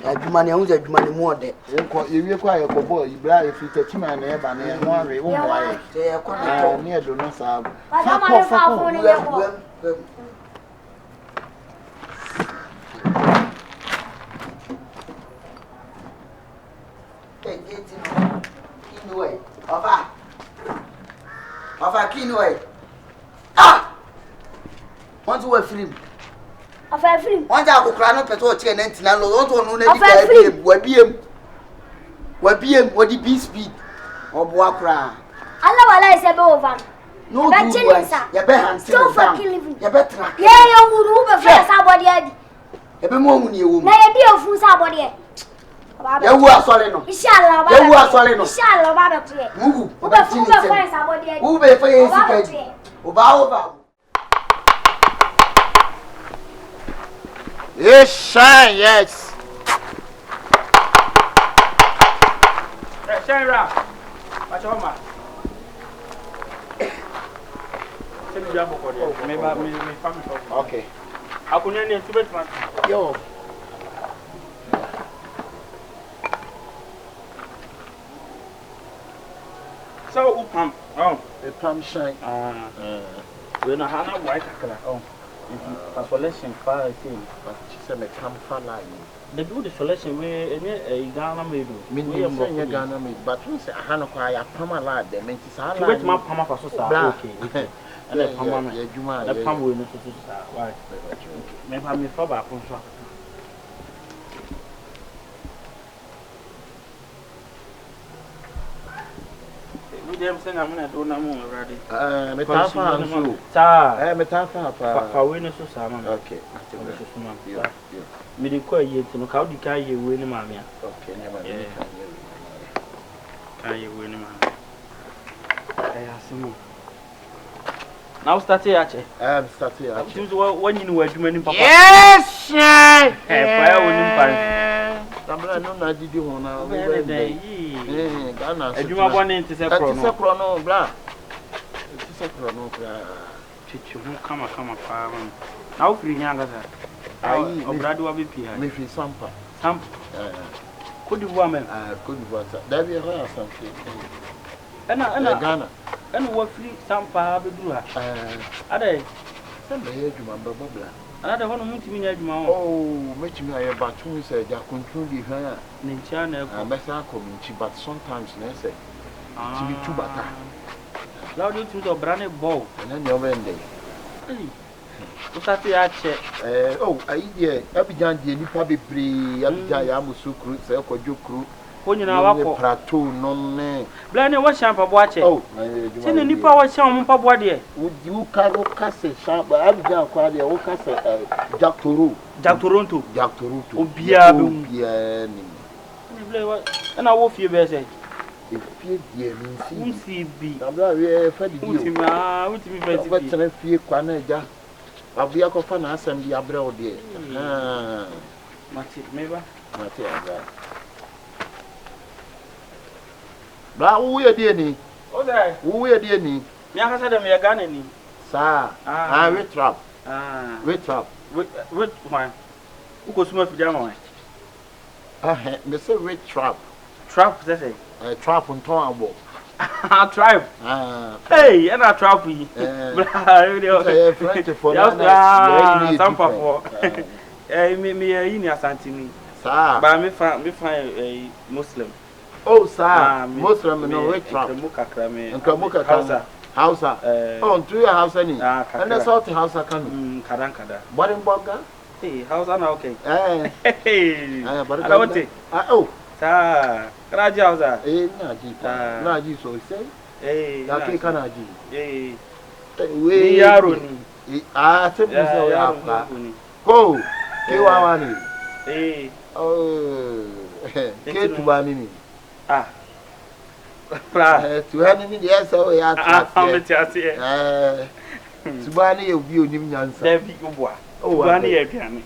aduma ne hunza aduma ne mu ode enko yewie kwa ye ko boy ibra e fi tatima na e ba na e ho awe wo mo aye te ye ko na ni e do no sa fa ko ni ye ko geti inwe Ofa kini we want to film Afa film. One day I cry no petrol chain and tina lo don't know na wabiem what the B speed or boakra. Allah wala is over. No, you better still fucking living. You better. Yeah, you would be first somebody. Every moment you na ye dia ofu somebody. Ya wu asole no. Inshallah ba. Ya wu asole no. Inshallah ba be to. Mugu. Ube find somebody. Ube fa yesi Oba. Yes, shine, yes. Shine rap. Watch out, man. Send me jump for you. Me family. Okay. How can you name to man? Yo. So upam. Oh, the palm shine. We na hana white akala. Oh. The selection far thing. But she said me come far like. They do the selection where any Ghana made. Me say Ghana made, but we say hana kwa ya pama la de me ti sa la. Wait ma pama for so okay. And the pama ya juma. The pama we no so sa. Why? Me pa me fa ba kon so. Dem say na me do na mo already. Me ta fa so. Sa. Me ta fa pa. Fa we no so sa man. Okay. Yeah. Me dey call ye ti no ka di ka ye we ni ma me. Okay, never. Ka ye we ni ma. Asimu. Now start here ache. Start here ache. Seems when you know adwuma ni papa. Yes, shy. Pa we ni mpa. Tambra no na didi ho na. Ghana. Adwuma bone nti se pro no. Nti se pro no bra. Nti se pro no bra. Chichi hu kama pa man. Na wo firi nyanga sa. Ayi, obrado wa bepi ha. Me fi sampa. Sampa. Cote d'Ivoire même. Cote d'Ivoire ça. Davi ha sampa. Ana Ghana. Ana wo firi sampa be duru ha. Ade. Samba ye djuma baba bla. Ada hono mutimi nya djuma ho. Oh, metimi aye batun se ja kontrol di ha. Ni ntia na ko. Mesa ko minchi but sometimes na say. Tibi tubata. Lawo di tu to brane ball. Na nyo wende. Usati ya che. Ayi de Abidjan de nipa bebre, Abidjan ya musukru, se ko jokru. Ko nyina wako. Plateau no ne. Blane wo champa bo ache. Sine nipa wo champa mo pa bo de. Wo ka se champa Abidjan kwa de wo ka se Jack Toronto. Obia be obia ni. Ni ble wo na wo fie be se. Fie die mi nsi bi. Abra we fa di dio. Utimi fa di. Ba tena fie kwa na ja. Abia ko fa na asem bi abra o de. Mati meba. Mati abra. Bra wo ye de ni. O dai. Wo ye de ni. Mi aka sa dem ye Ghana ni. Sa. We trap. We trap. We why? Uko suma fi jama why? Me say we trap. Trap say. Trap on abo. Tribe. Hey, and I trap yi. Bra, friend for na. Sampa for. Me yi ni asantini. Sa. Ba me fa Muslim. Oh, sir. Muslim no we trap. Nkamuka Hausa. Oh, tu ya Hausa ni. And the sort Hausa kan. Kada. Borin boga? Hey, Hausa na okay. Hey. Ada wote. Oh. Ta. Kana ji Hausa? Naji. Naji so say. Ya ke kana ji. We yaro ni. Te mu so ya pa. Ko. Ke wawa ni. Oh. Ke tubani ni. Pra. Tubani ni yes so ya ta. Ameti ase. Tubani ye obi onim nyansa. David obua. Tubani ye aduane.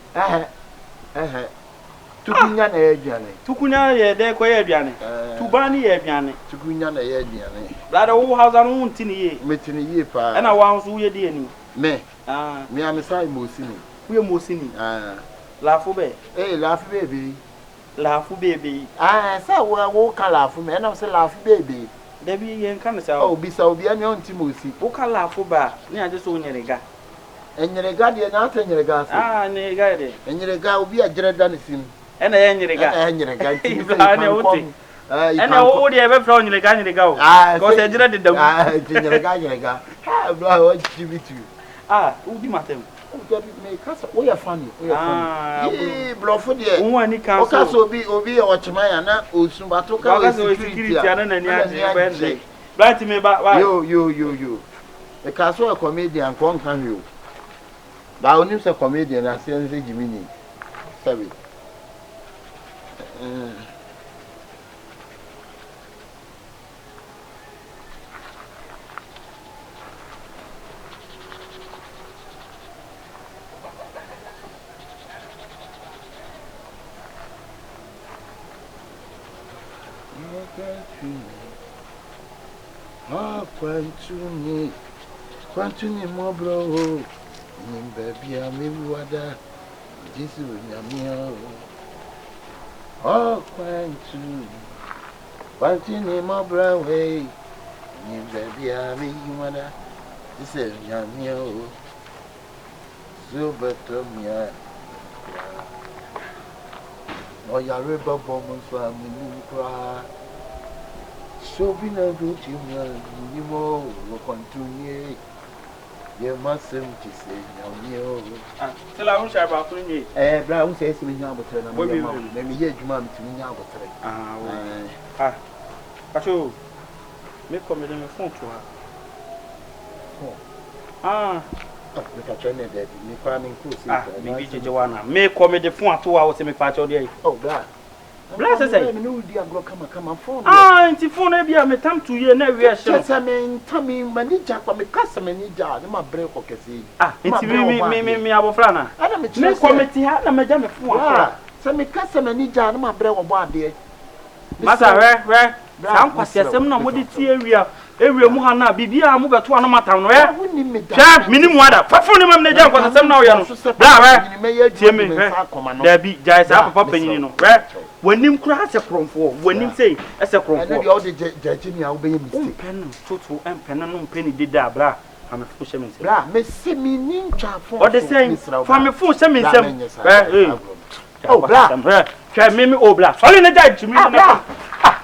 Tukunya na ye aduane. Tukunya ye de ko ye aduane. Tubani ye aduane. Tukunya na ye aduane. Brother wo Hausa no untini ye. Metini ye pa. E na wa nso ye de ani. Me. Me amisa Mosini. We Mosini. Lafu be. Lafu baby. Lafu baby. Say wo ka lafu me na say lafu baby. Dabi ye nka na say. Oh, bisa obi ani onti Mosi. Wo ka lafu ba, ni age so nyerega. Enyerega de na ata nyerega so. Nyerega de. Enyerega obi agere da ne sim. E na ye nyerega. Nyerega nti na wote. Ena wo de e be fra nyerega o. Ko se agere de dam. Nyerega. Bra wo chibitu. Ah, who di matem? Me kasa we are funny. Bluff there. Who any can obi ochimaya na osumbato ka security ana na ni age Bright me ba. Yo. The castle a comedian kon kan you. Ba onim se comedian na se Jimini. Sabi. Quantuni mo bro, nim baby ami wada, Jesu nyamia. Oh quantuni mo bro way, nim baby ami wada, Jesu nyamia. So betomia. Oh ya reba bomb so ami nkra. So be no good you know, continue. You must seem to say, no, tell I wish about me. Brown says me now, but let me hear you, ma'am, to me now. But you make come in the phone to her. Look at China, that me cramming course. Maybe Joanna may come in the phone 2 hours in my patch all day. Oh, God. Bless us, I know dear come on phone. Auntie phone be a metam to you, never yes, I mean, Tommy, manager from a customer, my break or cassie. It's me, our flana. I don't know, committee, I'm a jam phone. Some me customer need jar, my break or one day. Master, where? Some was no what it's area. Area Muhana, Bibia, move to one town. Where? Minimum water. For him, the jump was some now. There be Jais up popping in. Where? When him crash a crom for, when him say, as a crom for all the judging, I'll be pen, total and pen penny did that, bra. I'm a fisherman. Bra, Miss Simi Ninja for the same from a full semi. Oh, bra, can me obla. All in the dead to me.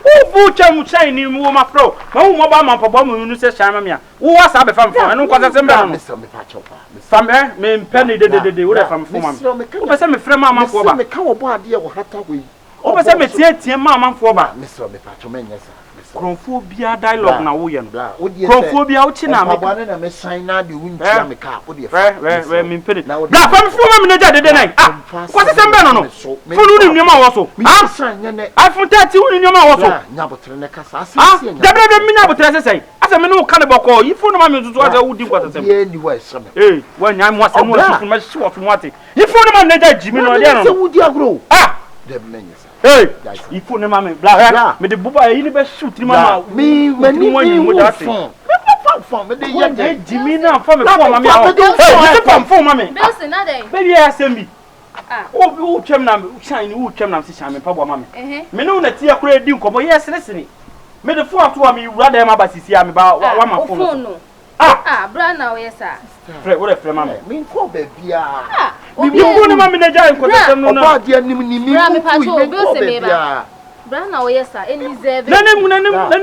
Who can say you my pro? No more man for bomb you say Shamamia. Who was I from? I don't want to say from her, men penny did from Fumam. Over some friend mamma for me, cowboy dear or hat away. Over some mamma for Mr. Mepachomen. Chromophobia dialogue now, we and chromophobia out in a sign now, you wouldn't have a car. Would you? Where mean penny now? Black from the night. What is a man? Following your mouth also. I forgot you in your mouth also. Never say, as a man who can't call you for the man to what I would do what anyway. Eh, when I was a more from my short from what you for the man that Jimmy or would you grow? Ah, the men. Hey, you put them on black. But the Buba, you never shoot him out. Me, when you want you would have phone. Jimmy now from a phone, mammy. Bilson, baby, I send me. Oh, Chemnam, shiny, who Chemnam, Sisham, Papa, mammy. Me know that you are great, you come, yes, listening. Made the phone to me rather than my see about one phone. Brand now, yes, sir. What a friend, mammy. Mean for baby. We won't mammy the giant about the enemy. Brand now, yes, sir. And he's there. Let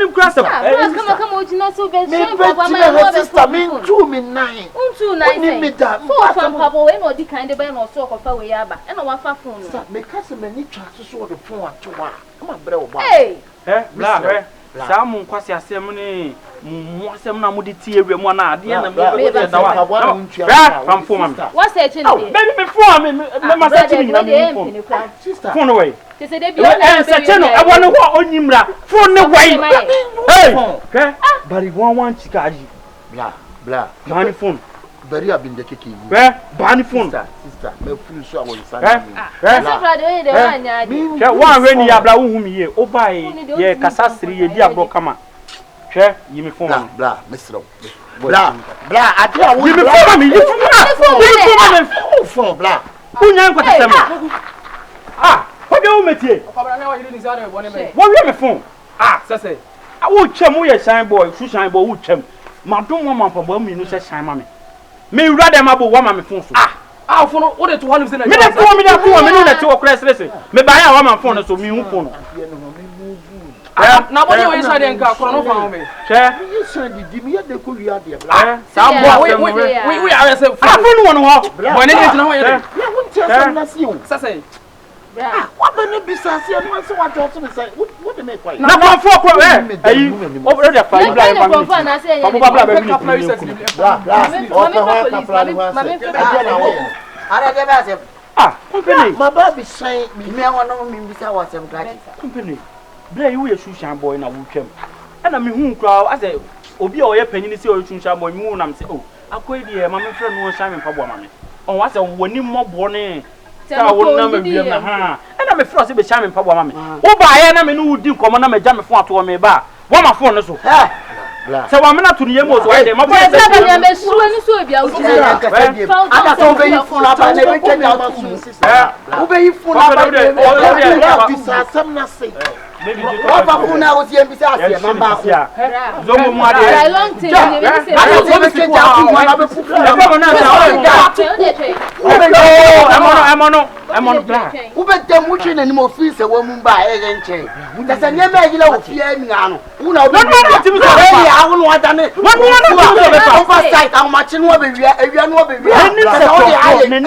him cross up. Come on, you know, so bad. Me 2 me 9. 2 9 me that. 4 from Papa, when or the kind of band or so of away, and I want far phone. Because of many chances or the phone to one. Come on, bro. Hey, black. Some quasi assembly, more some namudity, one idea, and from Foreman. What's that? Maybe before me, sister, phone away. I want to walk on him, phone away. Hey, but he won't chicago. Blah, money phone. Very have been the kicking. Where? Barney phone, sister. No fool, so I will say. One when you are blowing me, oh, by ye, Cassastri, dear Brocama. Share, you may phone, blah, Mr. Blah, I tell you, you phone, blah. Who now got the what do you make here? What do you phone? Say, I will chum with a shine boy, shoe shine boy, would chum. My don't want for bomb, you say, shine mammy. Me rather my boy woman phone. For what it was in a minute. Me that 2 minutes to a crash listen. Me buy a woman phone so me phone. Na body we so dey nka kro no fa ho me. Che. You send the me dey ko wi ade bla. Sa boy we are say. Afro no won ho. Boy ne dey na ho ye. Ya won tie some na see o. Say. What be no bisase no so what to me say. What dey make why? Na for ko ayi. Obo dey fa you bla fa me. Papa bla be me. Bla. Ara de ba se. Kompany. My baby say Me won me bisa wa sem grade. Kompany. Bla you shushan boy na wo twam. E na me hu kra as obi a oye panyin se o shushan boy me hu na me se oh akoy de ma me frɛ no shan me pabo ma me. On wa se woni mmɔbɔ ne. Ta wo na me bia na ha. E na me frɛ se be shan me pabo ma me. Wo ba ye na me no wudi nkomo na me gya me fo ato me ba. Wo ma fo no so. Se wa me na to ne yemo so de ma bo se ya me suwe ni so bia uti na Ada so be yi fun aba na be twa out. Wo be yi fun aba na be bisase na say. Wa fa fun na o si em bisa ase mamba ko. Zo mo mu ade. I long thing ni me say. Ada so be twa out ma na be fu. E ko mo na Emono bla. Wo be dem wo twe na ni mo fi se wo mu ba e ge nche. Da se ne ma gila wo fi ami ano. Wo na wo be. Ya wo no ada ne. Wo no be fa oversight am ma chi no be wi awia no be wi. Ni se ko ni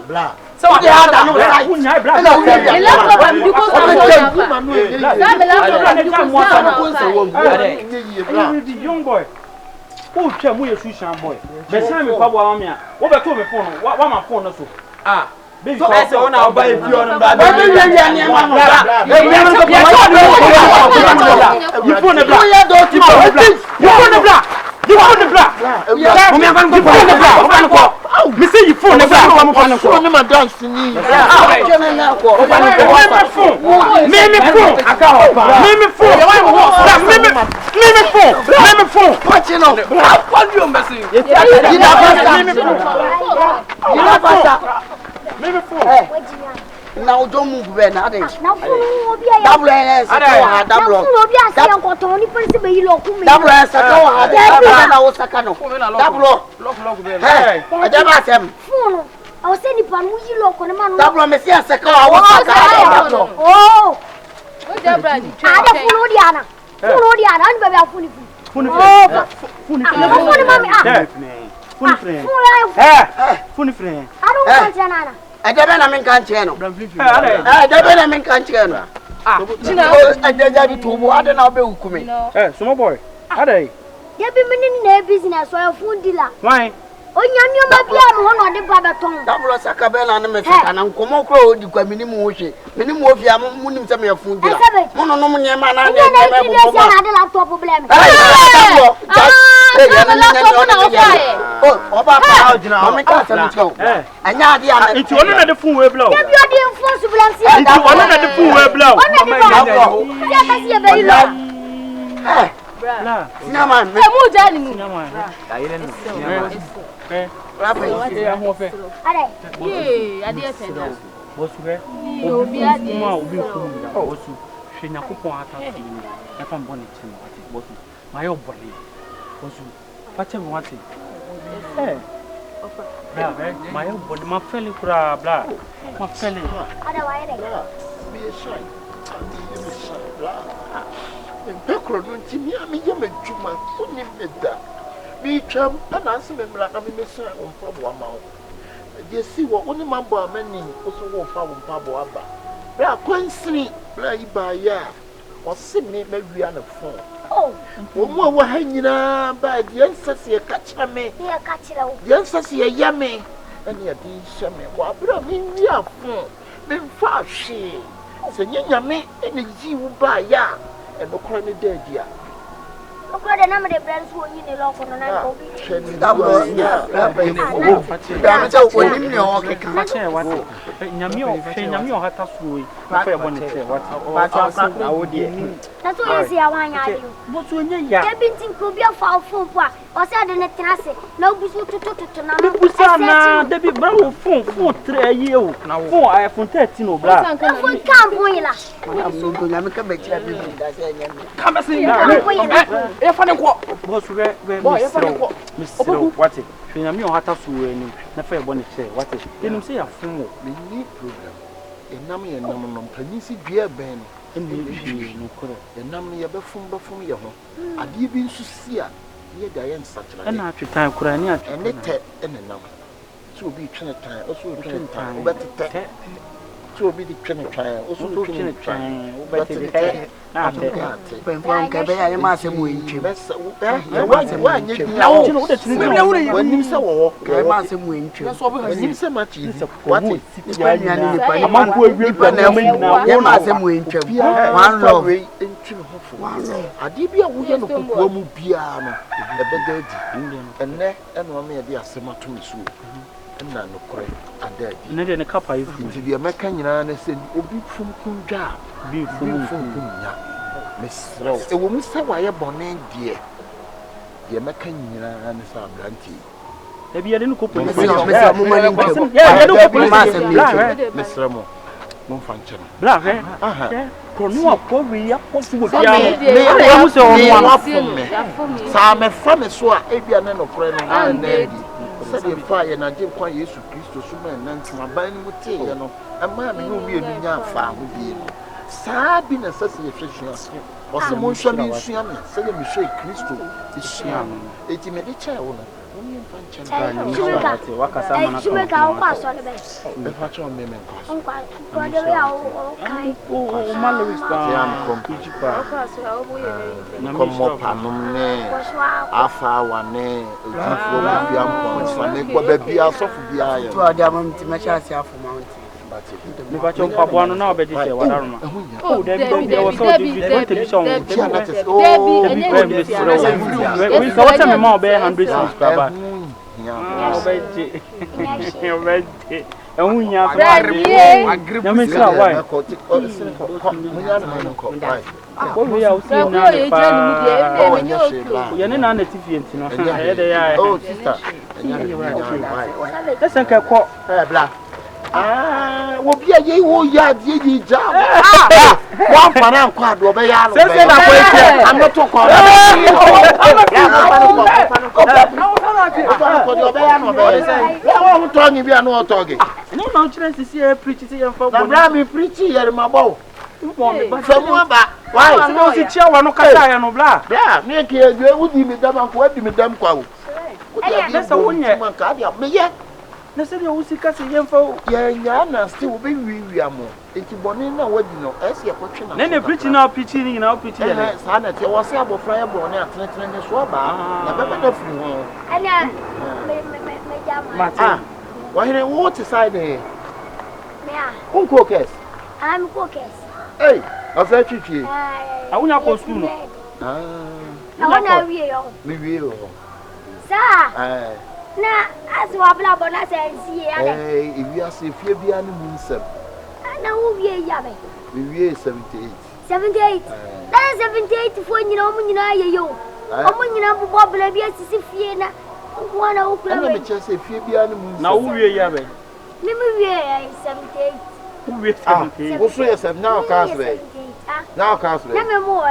Bla. So they are that no right. Bla. The laptop because I'm young boy. Who tell me you shushan boy? Be say me pabo am ya. Wo be to me phone. Wa ma phone no so. Baby, so I say on our buy if you on bla. You phone the bla. You phone the bla. You phone the bla. Me say you phone the bla. So me ma dance ni. Me phone. Watch it now. What you messing? Maybe phone. Now don't move when I think. Now for obi ya. Double S. Double. Obi ase en koto ni pese be yi lo ku me. Double S. Double na wo saka no. Double. Lock be. Hey, ajaba sem. Phone. I was saying if I you lo ko ma no. Double me see saka wo saka. Oh. What the brand? Ada phone odi ana. Phone odi ana ani be be phone phone. Phone friend. I don't want Janana. Ajaba na men kan che no. Ajaba na men kan che no. Ajaja di tubo ade na obe ukume. Small boy. Ade. Ya bi mini na business so phone dealer. Why? Onya nyoma bia mo ho no de ba beton. Double saka be na me saka na nkomo kro odi kwa mini mu hwe. Mini mu ofia mu nim se me phone dealer. Mo no no nyema na na me bo. Na de laptop problem. Double. Oh, oba pa ojina. Mama ka se ncho. Anya ade ana. Nti ono na de phone we blow. Ya bi odi phone su blam si. Nti ono na de phone we blow. Ya ka si e be lo. Bra. Sinama. Mu jani mu. Ayire no. Rapa e ahun ofe. Ade. Ye, ade e feda. Bosu re. Obi ade. Ma obi ku ya. Bosu. Hwe Yakopon ata fi ni. Na fa mbɔ ne tin ati. Bosu. Ma yo bɔle. Bosu. Fa che mo ati. Bra, ma yo bɔle ma fele kura bra. Ma fele. Ade wa ere. Be shy. Bla. Pekro no ntimi a me ye madwuma. Oni meda. Me twam ana anse me mra na me mesa onpabo ama wo. De si wo oni mambo amani oso wo fa wo mpabo aba. Bra kwansini bra iba ya. O se me mawia na fon. Oh. Wo mu wo ha nyina ba de ensase e ka kira me. Ye ka kira wo. De ensase e ya me. Ani ya di hye me. Wa bra me wia fon. Me mfa hwe. Se nyanya me ene yi wo ba ya. E no kora ne daddy a. Okro de na me de brand so onyi ne lo ko no na ko bi. Double. Rapa ni wo. Da me cha oni mi o keka. Ma che wati. Nyame o hata suoi. Na fa yebo ne che wati. Ba cha na wo die. Na so yesi awanya ade. Bo so nya ya. Ya bi ntin ko bi afa phone po a. O se ade ne tenase. Na obusu tutututu na no. Busa na de bi bra wo phone 3 ye o. Phone iPhone 13 o bra. Phone kan boy la. Am no nya me ka be cha bi da se nya me. Ka be sin e fa ne ko bo so we misro wati hwe nyame o hata so we nim na fa yebo ne che wati enim se ya fun wo Me ni program. Enam ye nam no panisi dua ben. Ndi no kore. Enam ye befum ye ho. Ade bi nso si a ye da ye nsachara. Na atwetan kura ni atwetan. Ene te enenam. So obi twene tan, oso twene tan, obetete. So obi di twene tan, oso twene tan, obetete. Na ate. Pemfon ka be ya ma asem wenchim. Besa wa anye dia wo. Wanim se wo. Ka ma asem wenchim. Wanim se machi. Wati. Nipa nyane nipa ni amanko awie na nyina wo ma asem wenchim. One love. Entwene hofo. Ade bi a wo ye no kokua mu bia no. Ebeda di. Enne eno me ye de asem ato mesu. Na no kore adadi ne de ne kapa yifu nti de meka nyina na se obi fum kundwa bi fum kunya mesro e wo mu se waye bonen de de meka nyina na sa abranti e bi ye ne ko police mesro mo mani ntwe ye ne ko police mesro mo fa nche bla he ko no akọ wi akọ fu bia me wo se wo mo afum me sa me fa me so a e bia ne no kore no na di sabe fire na je kwa Yesu Kristo so man nantima ban mu te ye no ama me no wie no nya fa ho bi no saa bi na sase ye hwehwea o se mo hwa me sua me se ye me hwe Kristo isua me eti me de cha wo na wo me mfa nche wakasa mana Chime ka o kwa so le be. be fa cho me kwa Kwa de ya o kai. o malowis pa ya me kompiji pa Kwa so o bo ye. na komo panom ne afa wane ojifo mu bia mpon fa ne kwa ba bia asofu bia ye to ade amam ti mecha ase afoma wonti me ba cho mpaboa no na obedi se wadaroma o David was so difficult to be shown we so what me ma obey 100 cents baba obedi obedi ehunya na me kra why ko we ya usi na ye ne na na tifient no ye de ya oh sister listen ka ko bla wo bia ye wo ya die ye ja wa fara nkwa do be ya no se na ko ite am not to call no no chire sisi e preach ti ye fa bo na me preach ye ma bo famu ba why se no si chia wa no kasa ya no bla ya me ke e wudi mi dam ko wadi mi dam kwa wo na se wonye man ka dia me ye na se dia usi kasa ye fa ye nya na still be wi amo enti boni na wadi no ese ye kwetwe na ne preach na preach ni na preach ye na sa na te wo se abofra ye boni atenetene ne so ba na bebe na furu ho Ana me jama. mate wa here wo ti side here Me a. unko kes Am kokes. hey asa twitwie awunya ko school no I wanna wie yo. mi wie ho Sa. na aswa bla bona sensi ya de ewi ase fie bia ne mu nsem na wo wie ya be mi wie 78 that 78 fo nyina o nyina ye yo o mu nyina bu bobla bia sisi fie na wana o kula na me chese fie bia ne mu nsem na wo wie ya be mi wie 78 wo wie 78 wo so ye 7 now cast be now cast be na me mo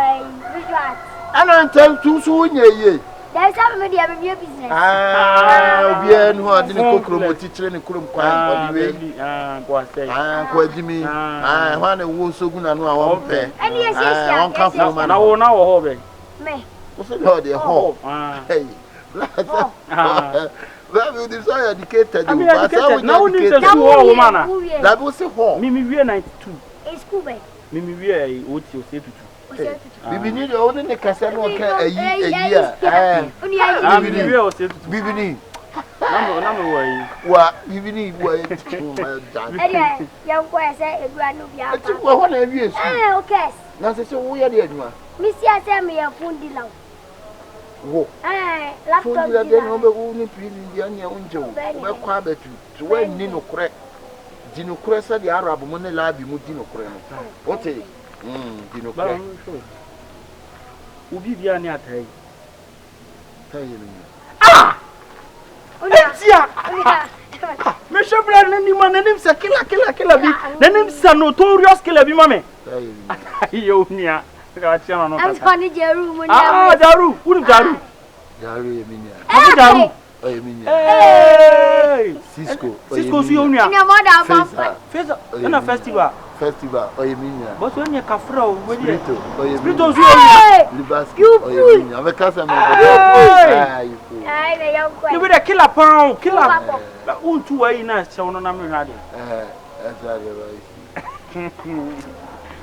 visual ana ntam tu so nya ye there is some media business obia no ade ne kokro mo tichire ne kurom kwan odi we kwa sei kwa dimi hwa na wo sogu na no a wo mpe ani yesia on ka fo ma na wo ho be me wo so go de ho hey That will desire educated you. But now we need to do all mana. That was a home. Mimi we 92. It's cool be. Mimi we oti o se tutu. Bibi ni only the kasa no ka a year. Bibi we o se tutu. Bibi ni. Na me wo yi. Wa bibi ni wo e. Eh ya ko ese egura no bia. Ati wo na wie su. Okay. Na se wo ye de adwuma. Mi si ase me ya fundi lawo. Wo. Laptop. Fundi la de no be wo ni pili dia nya unje wo. Be kwa betu. To we ni no kure. Di no kure sa di arab mo ne labi mu di no kure no. Ote. Di no kure. Ubi bia ni atai. Tai ni. Etia. Me shebra ni ma nanim sa kila bi. Nanim sa notorious killer bi mame. Tai ni. Yo nia. Ka tia no ka. I'm going to Jeru mo ni. Daru. Unu Daru. Daru ye minya. Daru. Oye minya. Hey! Cisco. Cisco su yo nia. Ina mo da ba. Feza. Na festival. festival oyeminya. But when you kafra o we dey. Spirito so you. Libaski oyeminya. Ave kasa me. You be the killer pound, killer. Untu wa ina che wono na me hwade.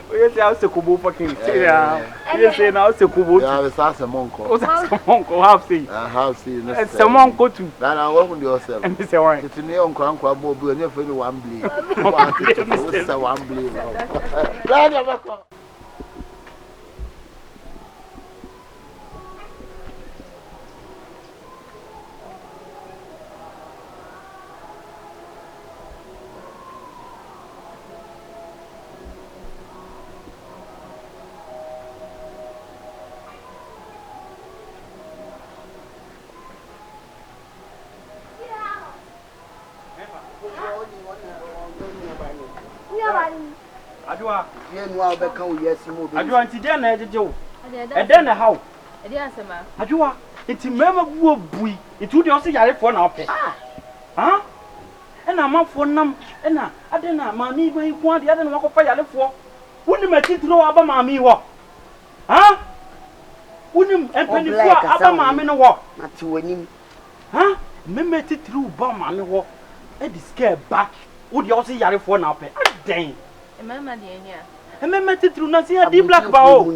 Oye say house kubo fucking serious. You say now house kubo. Yeah, we say monko. O say monko have say. Have say. Say monko too. That I work on yourself. And say why? It's me on kwa bobu and you feel one bleed. One bleed. Adwa ye nu a be kan o yes mo be Adwa nti den na ejeje wo eden na hawo ede asema Adwa nti mema buo bui nti de o se yare fo na ope ha ena mafo nam ena ade na maami ban ku ade ade na makofa yare fo woni matitiro aba maami wo ha woni empenifu aba maami no wo na ti wonim ha mema titiro ba maami wo e di scare back wo de o se yare fo na ope aden mama de enia mema titiro na se di black ba ho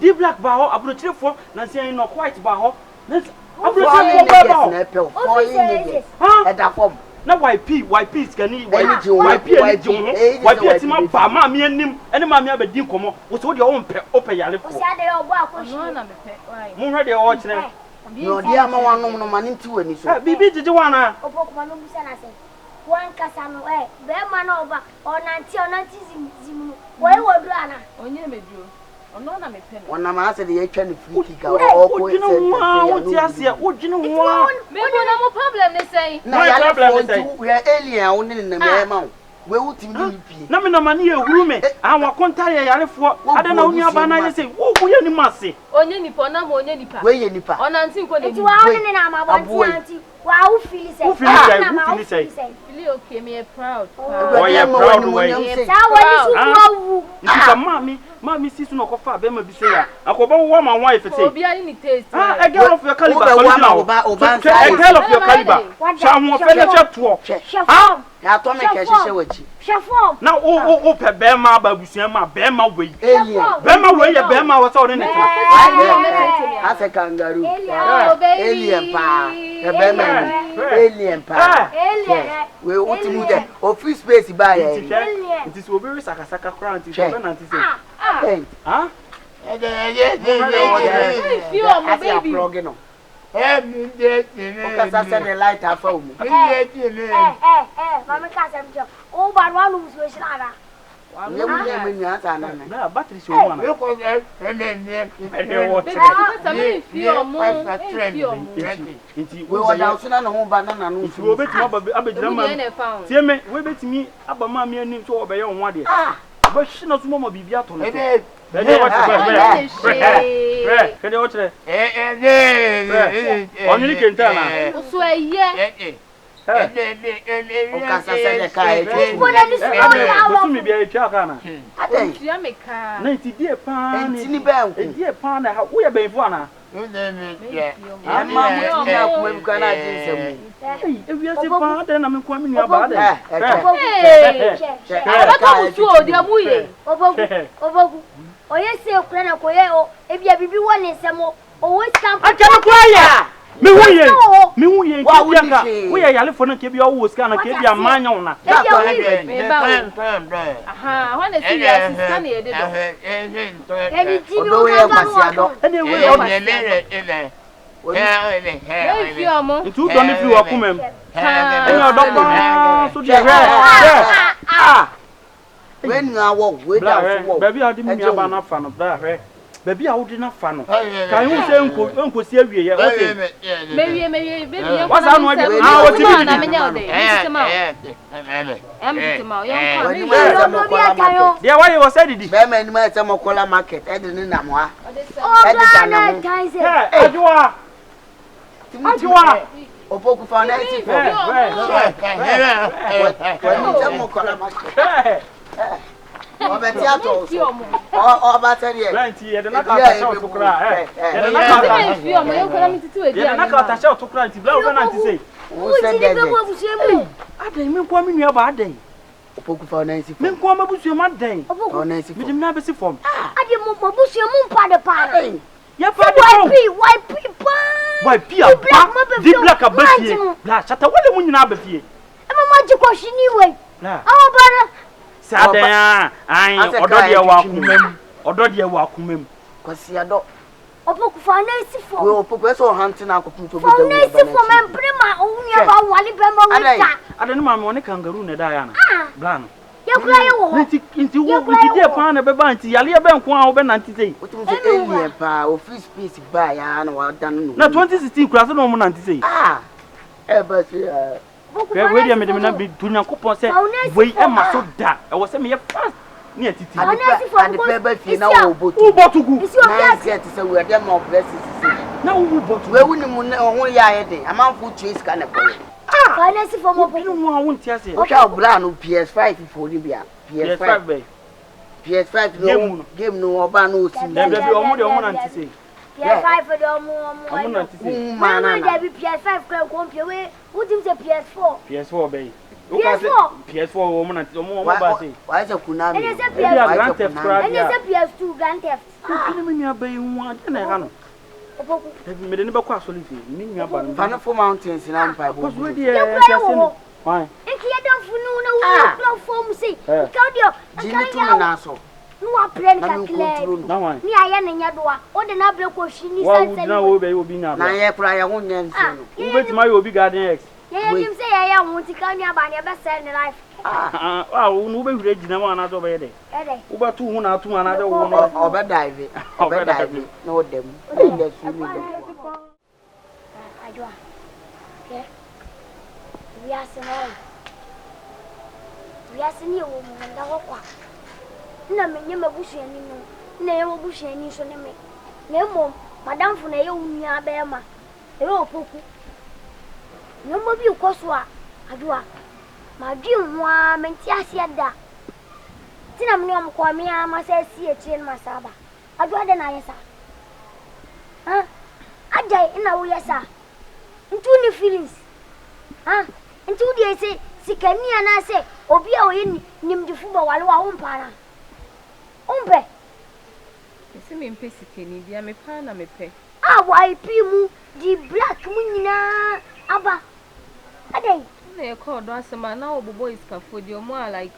di black ba ho abrochirefo na se no white ba ho na abrochirefo ba ho na pe o yin ha eda form na YP skani YP etima ba ma me anim ene ma me abedi nkomo wo so de o mpe ope yale fo o sia de obo akoshi no na me pe why mo hwe de o kire no de ama wanom no mane nti wani so bibi jije wana Opoku ma no busa na se wan kasa no be ma na oba onanti zimu wo wodu ana onye meduo ono na me pe no wona ma ase de ye twa ne free kick o ko se wo ti ase wo dwene wo me no mo problem ne sei na ya problem ne we alien wo ne na me ma we wuti mi pi na me na mane ye huru me anwa konta ye yarefo ade na onyu aba na ye sei wo ye ni mase onye nipa na mo onye nipa we ye nipa onanti nko ne ti wa woni na ma bo anti wa u feel say feel okay me proud oh yeah proud way sa woni su wu nti mami sisu no kofa be ma bi say ya akoba wo ma nwa ifete obi ani ni taste a girl of your caliber a girl of your caliber sha ho fe na cheto ha ya to me ke hihye wachi chefom na o pe be ma babusuan ma be ma we alien be ma we ye be ma wo so ne ne ase kangaroo alien pa e be ma alien pa we wuti mu de office space ba ya it is obi sakasaka crown it is be na it say ha feel am baby okasa se the light afa omu mama kasa mjo o ba no alu so shira ye mu nya ta na na battery so one na nti we wada so na no ba na no nti we betimi abegina ma tie me we betimi aba ma me anim so obeye won ade ba shi na so mo bibia to no Kede wotre Only kenta na Usu eye okasa se de kai Usu mi bia etwa ka na Usu me ka na ti die pa ni ni ba nku die pa na wo ye benfu ana ama mo ya ku e buka na din semu ewia se pa de na me kwa mi nua ba de Aka usu o de mu ye Opoku oye se okura na koye o ebia bibi woni semo o wo stamp akana kwa ya me hu ye nkiaka wo ye yale fo na ke bia wo ska na ke bia manya wona aha ho na serious scan ye de do ebi ti mi odo ye kwasiado ene we e fi omo ntu do ne fi wa kumem ene odo pa so de when na wo we da wo baby adi mi aba na fa no bra hwe baby a wodi na fa no kan hu se nko si awie ye okay mewie baby ye what's on what ah what you na menya ode tema yo dia why you said didi be ma ni ma se mokola market e de ni na mo ha e de ta na kaise adwa Opoku fa na ti fo when ni se mokola market Obeti ato. O ba tell here. Plenty ye de na ka ta show to kra eh. Ye na ka ta fi o mo yo kora mi titi we dia. Ye na ka ta show to kra nti bla wo na nti sei. Wo se de. Adan me kwa me nua ba adan. Opoku fa na nsi. Me kwa ma busu ma adan. O na nsi. Me dim na be si form. Ade mo busu mo mpa de pa. Ya pa de form. Why pa. Why pia ba? Di black abafie. La chata wale mu nyina abafie. E mama ji ko shini we. La. Awo bara. Sadan ai odo de wa akumem. Odo de wa akumem. Kwasi ado. Opoku fa na nsi fo. We opoku eso hunting akopum to be Fa na nsi fo me prima onya ba wale be mo wita. Ade no ma me one kangaroo na da ya na. Blan. Ya kura ye wo. Nti wo gidi pa na be ba nti yale be nko a wo be nanti sei. Otum se alien pa o free space ba ya na wa dan no. Na 2016 kura se no mo nanti sei. E ba se we dia me dem na bi tunya kopon se we e ma so da e wo se me ye fast ni atiti. Ade pe ba fie na wo botu. Wo botugu. Na get se we dem no blesses. Na wo botu. We wuni mu na ho ya ye de amanfo trace ka na ko. Finance for mo Binu mu a won ti ase. O sha bla no PS5 for ni bia. PS5 no game no oba no osim. Dem bi omo de omo nanti sei. PS5 de omo nanti sei. Mama de bi PS5 kra kompie we utim se PS4. PS4 be. PS4 omo nanti omo ba sei. Why se kunami? Ene se PS5 Grand Theft Auto. Ene se PS2 Grand Theft. Kini me nua ba yi hu ade na ha no. Opoku. David me de ne ba kwa asoli fi. Me nua ba no. Fanafo Mountains na mpa bo. Cause we dey just why? Enki ya don funu na wo platform say. Claudio. Jini tu me na so. No wa plan ka clear. Na why? Ni aya na nya doa. O de na bre ko shi ni sanse. Wa na wo be obi na. Na ye kura ya wonye nsi no. Wo beti ma yo obi garden x. Ye dim say ya won ti ka nya ba ne be sell ni life. Wo no be hure gina ma na do be de. Wo ba tu hu na tu na de wo no. Obe dive. Obe dive. No dem. Dem dey su mi dem. Ajwa. Okay. We are small. We are senior woman and the wakwa. Na me nyema busu ani no. Na ye wo busu ani so ne me. Na mom, madam fu na ye unia be ma. E opoku. Nyoma bi ukoso a adwa. Ma di nwa menti ase da. Tina me no kwa me ama se si echi no masaba. Adwa de na yesa. Ajai ina wo yesa. Ntu ni feelings. Ntu di ese sikani ana se obi a oye nimdifu ba wale wa hompara. Umbe. Ese me mpe sikani bia me pa na me pe. YP mu di black mu nyina aba. Adai. Na ye call do asema na obobo iskafo di omo like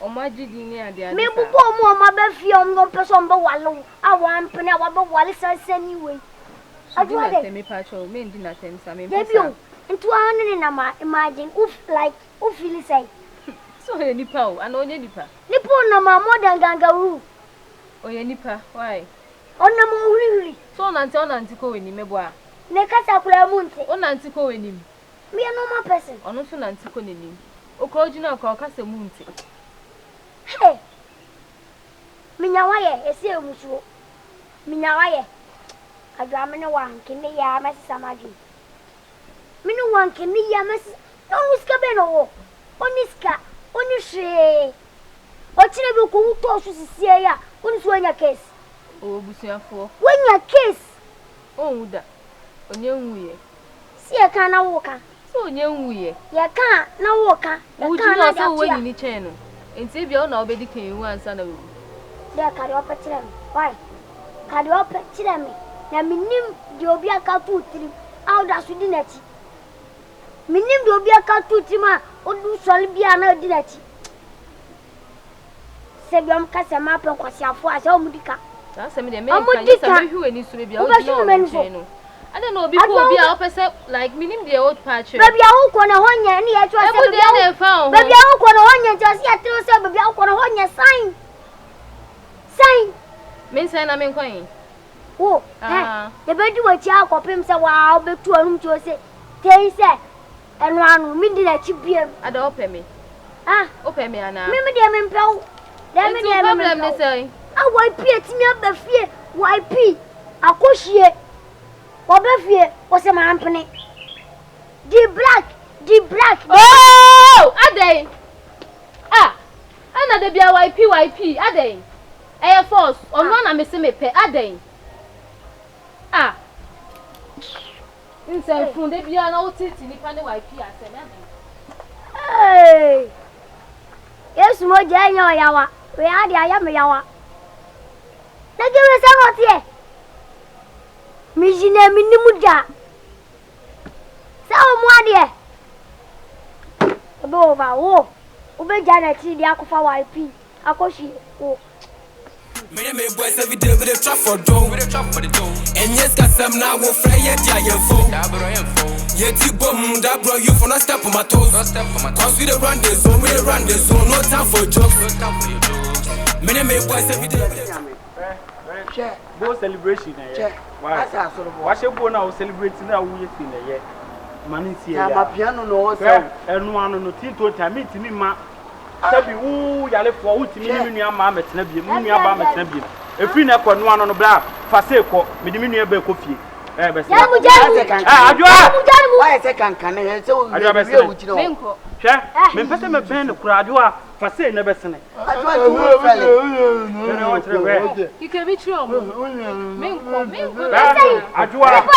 omo agidi ni ade ade. Me bubo omo ma be fie omo person be wale awa mpene wa be wale sansani we. Adwa de me pa cho me ndi na tem sa me mpe. Debio. Ntu anu na ma imagine uf feel say. So ye nipa o ana onye nipa. Nipa na ma modern gangaru. Oye nipa why? Onna mo hurihuri. So onanti ko weni mebo a. Ne kasa kula munte. Onanti ko weni. Me a normal person. Ono so nanti ko nenim. Okro jina ko kasa munte. Hey. Minyawaye esi emusuo. Minyawaye. Adwa me ne wankene ya mesisa magi. Me ne wankene ya mesisa. No uska be no wo. Oniska, onihwe. Ochire bi ko wuto so sisie ya. Oni so anya case. O busuafo. Wanya case. O wuda. Onye nwuye. Si e kan na wo ka. So onye nwuye. Ye kan na wo ka. Ye kan na so wani ni chen no. Enti bia na obedi kan ewu ansa na wu. De kare opetire me. Why? Kare opetire me. Na minim de obi aka tu tiri. Aw da su di nachi. Minim de obi aka tu tiri ma odu soli bia na di nachi. Se biam ka se ma pen kwasi afo ase o mudika. Sa se me de me kan ye sa be hwe ni sure bia o di no chen no. I don't know before be a person like minim the old patch. Baby a wo na honya ni ya twa se baby a wo na honya just ya tro se baby a wo na honya sign. Sign. Men sign na men kwan. Oh, the baby wa chi akopem se wa obetu anum cho se. Tei se enu anu mi di na chi biem. Ada ope me. Ope me ana. Me de me mpɛw. De me de me problem ne say. YP etimi abafie YP akohie. Obafie wose mampene. The black. Oh, adai. Ana the bia YP aden. Air force ono na me se me pe aden. Ah. Nse fun de bia na otiti nipa ne YP asem aden. Hey. Yes mo je yan oyawa. We ade aya me yawa. Na je we se no tie. Mi jine mi ni muda. Sa o mu ade. Obo ba wo. Obe jana ti di akofa YP. Akoshi o. Me boys every day with a trap for dough. And yes, got some now will fly yet, yeah, phone. Yet you bum that bro, you for not step on my toes. Cause we the run the zone, no time for jokes. Me boys every day. Bo celebration eh. Why go now celebrating now we feel eh. Man see ya. Ma piano no so. Enu anu no tin to time meet me ma. Sabi wo yale fo wo timi ni nua ma metena biem ni nua ba metena biem efri na ko no anu no bla fa se ko me di me nua ba ko fie be se adwa why se kankan e se wo we wuti no Menko hwe me pese me ben no kura adwa fa se na be sene adwa tu fele you can be true Menko adwa me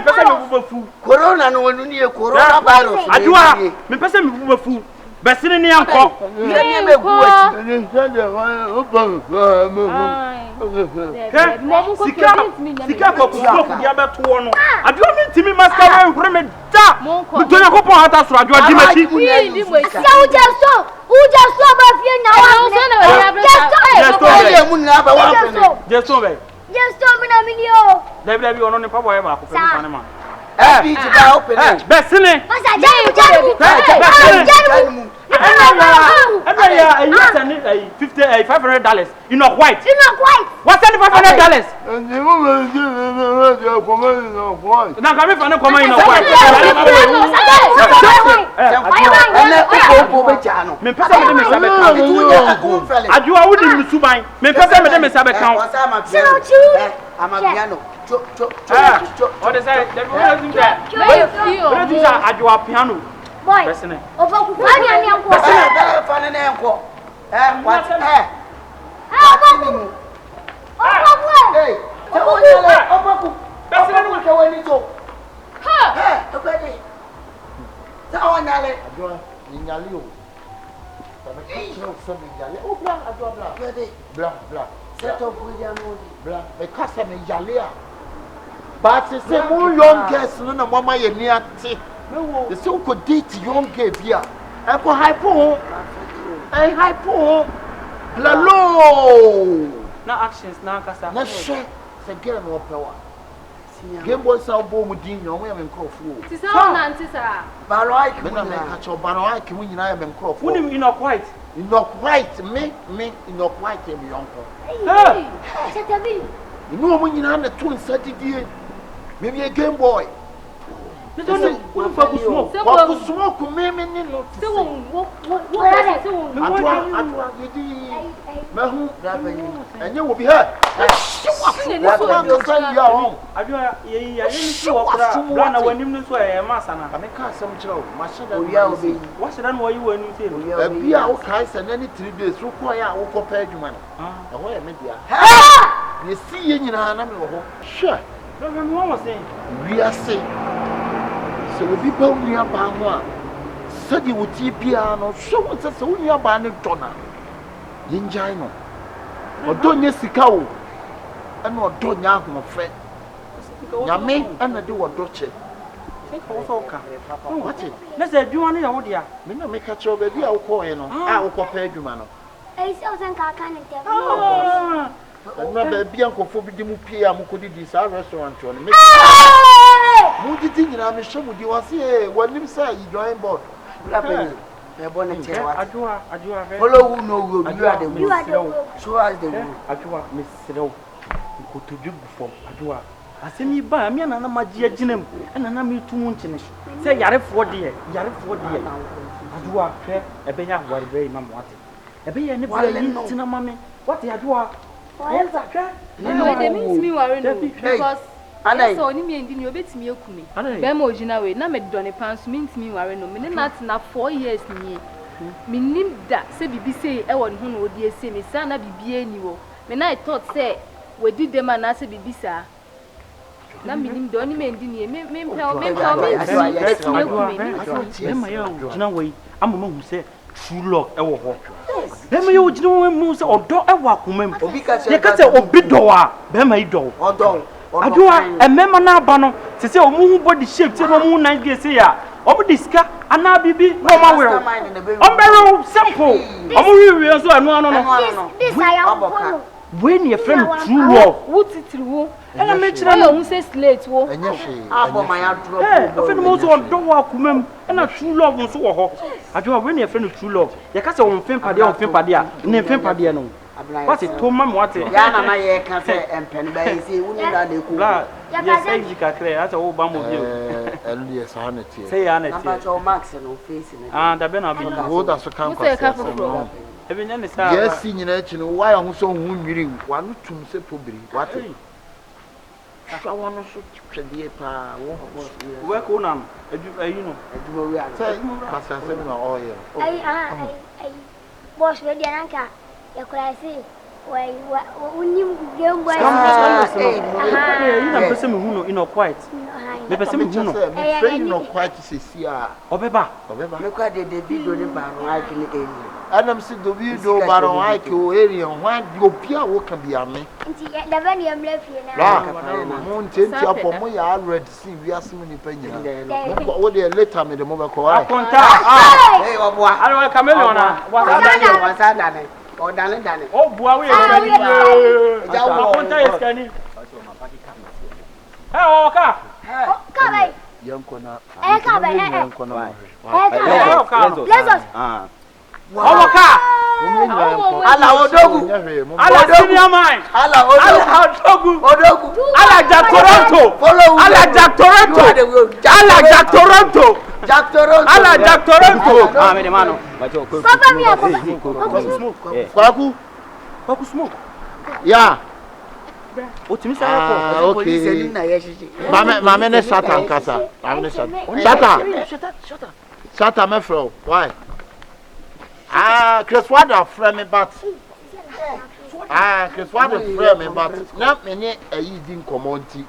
pese me buba fu corona no wonu ni corona virus adwa me pese me buba fu Besini ni anko. Ni me guati. Sika ko ku dia beto no. Adwo mi ntimi mascara nhore me da. Mi tonya ko pon hata so adwo di machi. Ya uja so ba fie na wa. Jesto be. Jesto mi na mi ni o. Dabi ono ni pa boy ba ko fe mi ma. Be to the opening. Besini. Pasa jani. $500 in a white. What's $500? Now come in for come in a white. Boy, Opoku kwani ani anko. Fane na enko. What? Opoku. Hey, Opoku. Opoku kawani to. Okadi. Sawa nyale. Adwa, nyale o. So me nyale. O bla adwa bla. Bla. Set up with your money. Bla. Me kasa me nyale a. But say mo young girls no na mama ye ni ate. The so could date young girl here. I go hypo. Hypo. Lalo. Na actions na kasa. Na share. Say girl no power. Game boy say bo mu din yo me nkrofo. Ti say on na nti sa. Baro ai ki Me na me ka cho baro ai ki mu nyina ya me nkrofo. Unim enough white. Enough white me enough white e me yonko. Hey. Chatabi. Inu mu nyina na to nsa didie. Me be game boy. No, what for smoke? What smoke me no. Say won Atwa gidi. Mehu enye wo bi ha. Adwa ye ni wo kra. Bla na wanim no so e masa na. Ame ka asem kire o. Ma sheda oya obi. Wa sheda no yi wani se. Abi a wo kai se na ni 3 days wo ko ya wo ko pa adwuma no. Ho ya me dia. Ye si ye nyina na me wo ho. Sure. No me wo say. Wi ase. So we be nua ba ho a sadi wuti bia no so wo se nua ba ne dona yinjai no odo nye sika o ana odo nya ahofe nyame ana de wodo che ko so ka what na se adwuma no ya wo dia me na me ka che ba bia wo ko ye no a wo ko pa adwuma no Se o sen ka kan te. na ba bia nkofo bi di mu pie a mu ko di sa restaurant no me mu didi nyina me hwe mu di wase e wanim sa yi join board Rapeni. Me bone che what? Adwa Follow who no go. You are the one. Show us the way. Adwa me serew. Ko to dwugu fo adwa. Asemi ba me na na magie aginem. Na na me tumu nchene. Se yarefo de. Adwa hwe ebe ya hware be ma mo ate. Ebe ya ne bia yi tina ma me. What adwa? Why No, they mean me worry no because so ni me ndi ni obetimi ekumi. Be ma ojina we na me done pants me ntimi worry no me na 4 years ni. Minim da se bibi say e won ho no odi ese me sa na bibi ani wo. Me na I thought say we di dem na se bibi sa. Na minim do ni me ndi ni me Jina we amama hu say true love e wo ho. Be ma yo jina we mu say odo e wo akomam. Obi ka say obi do a be ma I do. Odo. Adua emema na aba no se say omu body shape say no mu nan ge say ya. Obi diska ana bibi no ma we. Ombero simple. Omu wi so anu no. This I am. When your friend true love. What it wo? Ela me kira no hu say slate wo. Abo my adro. Ofe no mo so odo wa akomam. Na true love nso wo ho. Adua when your friend true love. Ye ka say won fem pade a, ne fem pade no. What it to mam what ya na ye ka say empen ba isi woni na na ku. Yes, I ji kakre ata wo ba mo bi. Elu ye sa na tie. Say ya na tie. Number 2 max no face ni. Da be na bi. Wo da so kan kwase. Ebe nya ne sa. Yes, nyina chi no why ho so hu nwiri wanu tum se pobiri. What? So wanu so twede pa wo ho. We ko na ayi no. Aduma wi ana. Say kasa se na oil. Ai. Boss we dia nanka. Ya kwasi. Why unim game boy. You na pese me hu no in quiet. Me pese me hu no. Me friend no quiet sesi a. Obeba. Me kwa de video ni ba no ake ni eni. Adam si do video ba no ake o area hwan di opia wo ka bia me. Nti da ba ni amla fie na. Mo ntenti apo mo ya red see wi asem ni pa nyina. Mo wo de later me de mo be ko ai. Akonta. Hey oboa. Alwa kameleon na. Wasa dane. O dane. O bua we e. Ja wo akonta yeskani. Hey oka. Ka bai. Yanko na. Ka bai. Yanko na. Let's us. Oka. Ala odogu. Ala senior man. Ala odogu. Ala Jack Toronto. Ala Jack Toronto. Ala Jack Toronto. Ala Jack Toronto. Ah, me de mano. Papa mi ako. Kwaku smoke. Yeah. Otimi sa ko. Okay. Mama ne Satan kasa. Mama ne Satan. Satan me fro. Why? Chris Wada friend me but. Chris Wada friend me but. Na me ne ayi din komonti.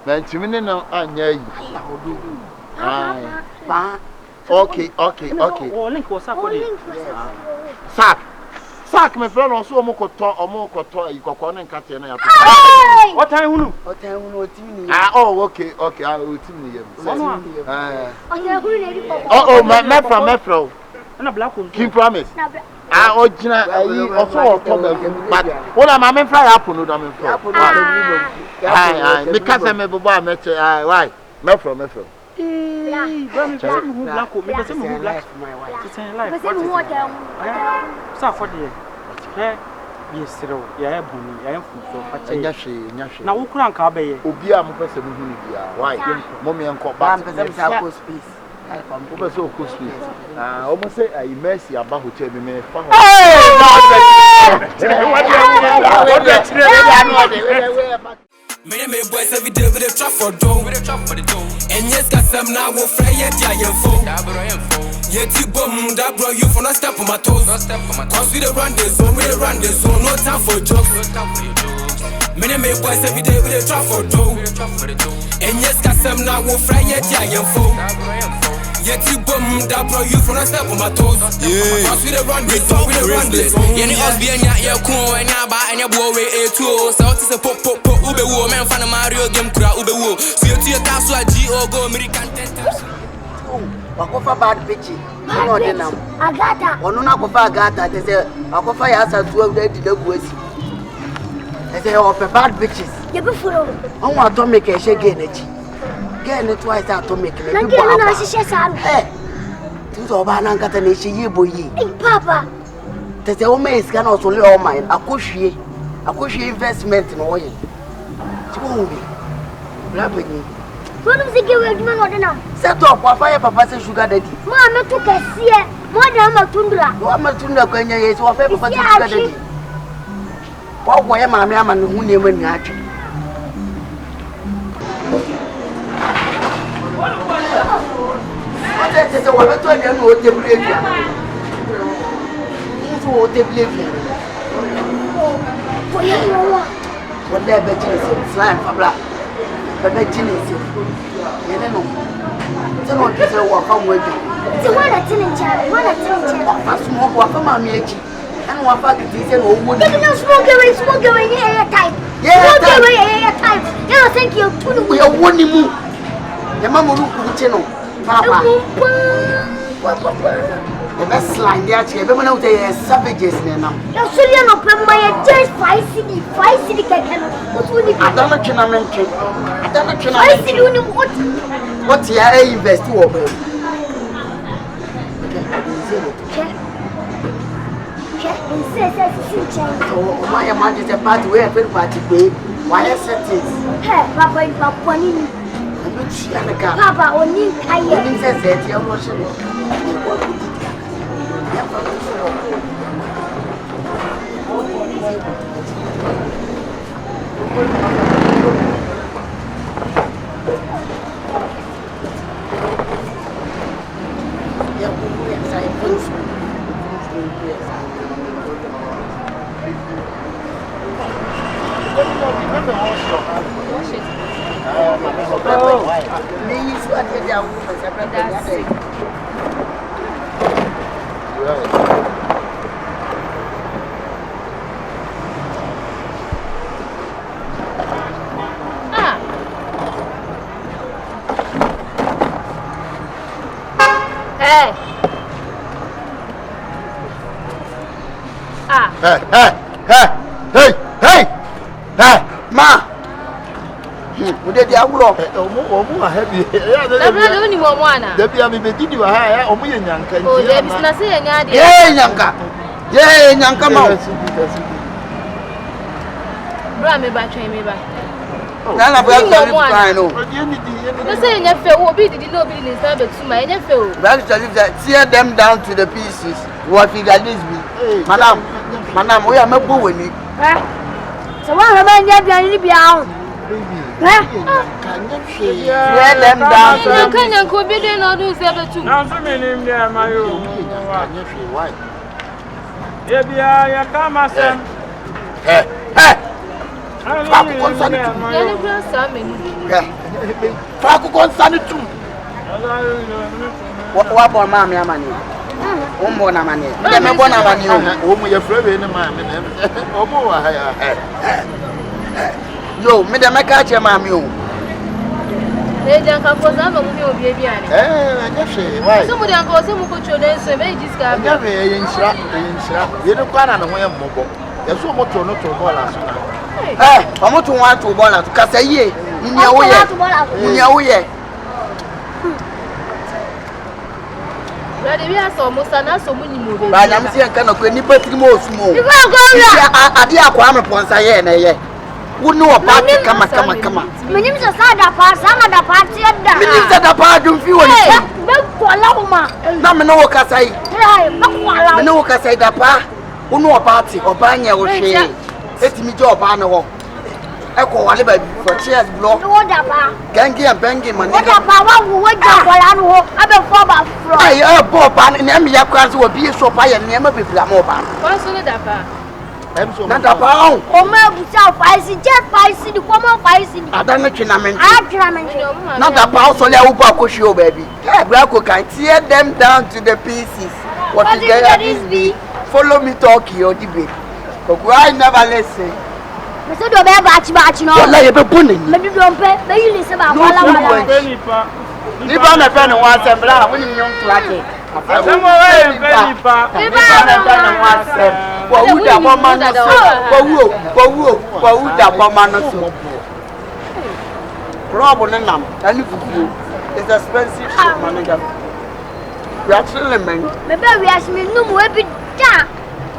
Na ntimi ne na anya yi. Okay. O link was up for you. Sack me friend also omokoto ikoko na nkate na ya. What time hunu? Otimi ni. Okay. Otimi ni yem. Mefra. Na black one. King promise. Ojina ayi oso otoba but wona ma me fry apple no da me fry. Me kase me bobo ameche why? Mefra. Black me pese me black. It's in life. Pese me water. Sa for there. Yes, ya buni, ya mfuso. Nyahwe. Na wo kura nka abaye. Obi a mo pese me hunu bia. Why? Mommy enko Ba pese me sa ko space. Wo pese o ko space. Omo say I mercy aba hotel me fa ho. Me boys every day with a trap for dough. And yes, got some now will fry yet ya phone. Yet you bum that bro you for not step on my toes. Cause we run this zone, no time for jokes. Many boys every day with a trap for dough. And yes, got some now will fry yet ya phone. Yet you bum that bro you for not step on my toes. Cause we run this zone, You know us being ya cool and ya ba and ya boy a two. So it's a pop ube wo man fan Mario game kura ube wo. So you to your castle go go American test. Wakofa bad bitch. No de nam. Agata. Onu na kofa agata te say wakofa ya asa tuwa de guasi. Te say o pe bad bitches. You be follow. On wa to make e she gain echi. Gain twice to make me. Na gain na she saru. Tu so ba na nkata na she yi boyi. Papa. Te say o me iska na so le o mine. Akohwie investment no oye. Ti wo bi. Bra begin. When we give you money now. Set up fire papa say sugar daddy. Ma me to kese. Mo da ma tundra. Wa ma tundra ko nya yes wa fire papa say sugar daddy. Wa wo ye ma me ama no hu ne ma ni atwe. Ate te se wa be to dia no o te bure dia. so they believe me. For you, what they're betting is slime for black. But betting is you know. Someone can say, walk on with you. So what a tin child, what a tin child. I smoke what from my age. And what fact is it all wood? You don't smoke away here time. Yeah, smoke away here time. You don't think you're we are one move. The mamma look channel. Papa. The best line there, everyone out there is savages now. You're silly no my just 5 city can. I don't know Chinaman. I don't know Chinaman. What's your invest over? Oh, my man is a party where every party pay. Why is it? Hey, Papa, in Papa, Papa, only Kaya says that you're watching. Hey, ma. Would they have lost? Oh, heavy. Only one. There be a baby, you are only a young can. Oh, there is nothing. Yeah, young come out. Bra me back, train me back. None of I know. You say you feel will be the no business to my nephew. Tear them down to the pieces. What did this be? Madam, we are not going. So what am I going to be out? Tear them down to the pieces. Can you be there or do 72? Now, so many names there, my own. Yeah, come, Master. What about Mammy? One more money. I'm a bonnet. You're afraid in the man. Yo, Madame, I catch your mammy. They don't come for some of you, baby. Why? Somebody uncle, some put your dance and make this guy. You don't plan on a way of mobile. There's so much to not to ball us. I want to want to ball out because I hear in your way. We are so much and so many movies. But I'm seeing kind of anybody more small. I did acquire upon Sayana. Who know about it? Come on. My name is a sada pass, another party at the minister. The pardon few. No, Casai. No, Casai, the pa. Who know about it or Banya or Shay. Let me job on a walk. Echo, I live for chairs block. Gangy and banging money. What about who went down while I know about Bob? I Bob and Emmy Across will be so by and never be Flamoba. What's on the dapper? Not a pound. Oh, myself, I see just by city, come on, by city. I don't know, not a pound, so let Opoku show, baby. Braco can tear them down to the pieces. What is there be? Follow me talk your debate. But I never listen. So do be batch no. Like a bunny. Me don't pay, me you listen about wala. Ni ba na fa ne wa asembla when you young claque. Asemo we penny pa. Ni ba na fa ne wa asem. Wa wuda boma no so. Wa wuda boma no so. Rob no nam. Ani fufu. It's expensive shit manager. We actually men. Me be we ask me no mo e bi da.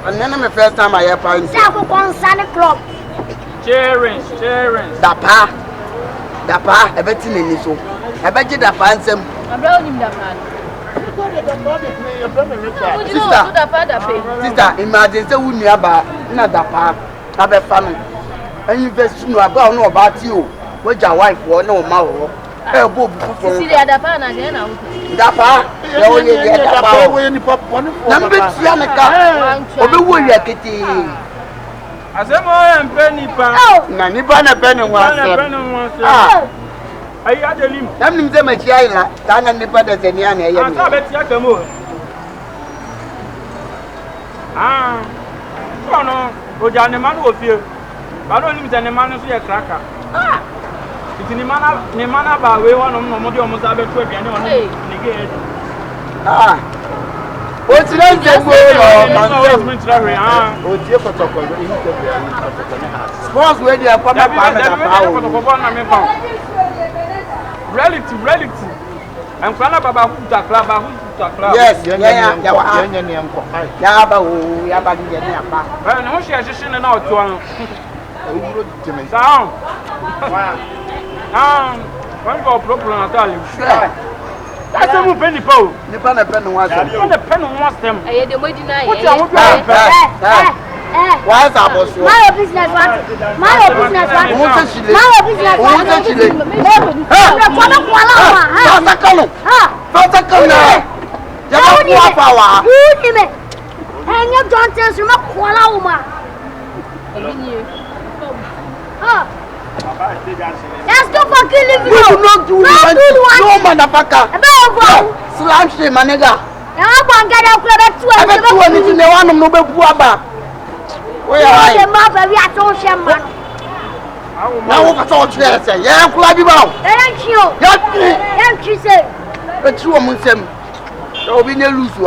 And then my first time I hear parents. Say go concern club. Cheering. Dapa, everything in this one. I bet you that answer. I'm blowing that man. Sister, imagine say we nearby, not Dapa, have a family. And you just know about you. What your wife or no mouth. Bob for see the other pan again. Dapa, no, yeah, Dapa, when you pop one. Number Yanaka, Obi William Kitty. As I'm penny pan. Nani Banna Penny was. I had a limb. That means them a China, Tan and the Padas and Yana. I bet Yakamo. Oh no, Ojan man will fear. But don't limit any man to a cracker. It's in the manner by way one of Momodi almost have a 12 and negate. What's the name? Sports where they are relative. And Kana Baba Club. Yes, yeah. No, she has just seen an out to sound. One more problem, I tell you. That's a penny pole. The pen was the pen wants them. I had the way deny. Why is Aboske? My business one. Let's go for killing you. No, motherfucker. Slam shit, my nigga. I'm going to get out of the Where are you? Now, what's all this? Yeah, club you out. Thank you. Thank you, sir. But you want them. So we need to lose you.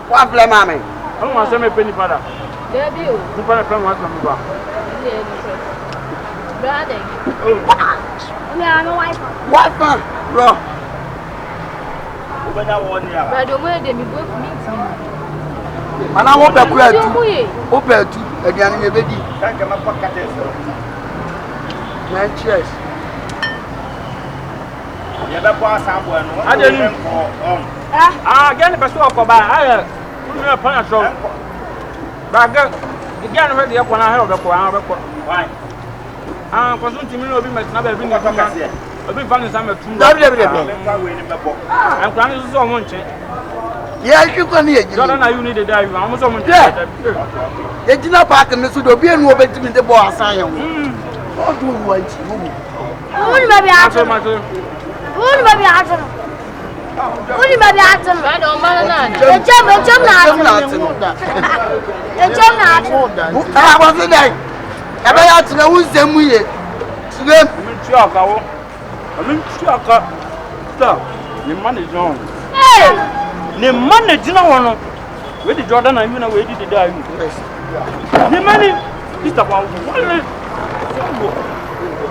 What blame, mammy? I don't want to say a penny father. There be you. You find a friend once from Brother. Yeah, no wife. What, man? Bro. Brother, where they me both meet me. And I want to cry too. Open to again in your baby. Thank you, my pocket. Man, cheers. I didn't. Again, the best of I upon a show. But again, ready up when I have a why? For some team, will be my snap every night. I've been finding some true. I'm planning so much. Yes, you can hear. Jordan, you need to die. I'm almost on the dinner park and the Sudobian will be to the boss. I am. What do you want? Only maybe after. Only maybe after. Only maybe after. I don't know. I wasn't there. I had to know who's them with it. I'm in Chaka. Stop. The man is on. Hey! The man is on. Where the Jordan and you know where did the die? The money is about 1.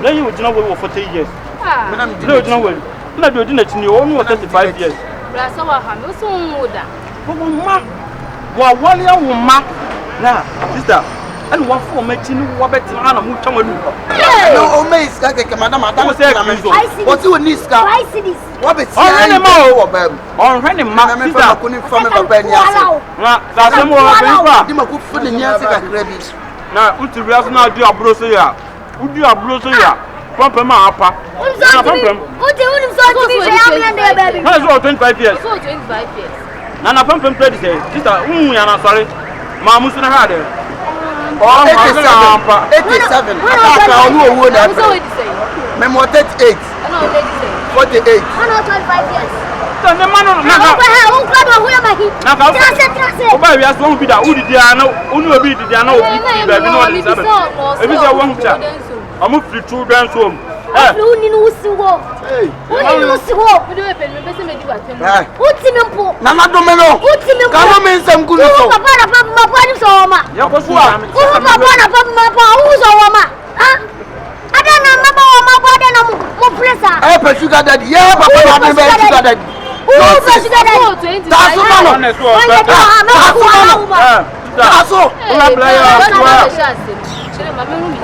Then you would know for 40 years. No, no way. Not doing it in your own 35 years. Well, 1 year woman. Now, sister. And one for making what better than a mutual. No, Miss Madame, what you need, I see this. What is on Henry Mamma couldn't form a penny. That's a more food in Yancy. Now, would you rather not do a brochure? Would you a brochure? Pump him up. What do you say? 25 years. Nana pump him 30 days. Sister, I'm sorry. Mamma had it. 87. I know what I'm saying. 38. 48. 25 years. The man on the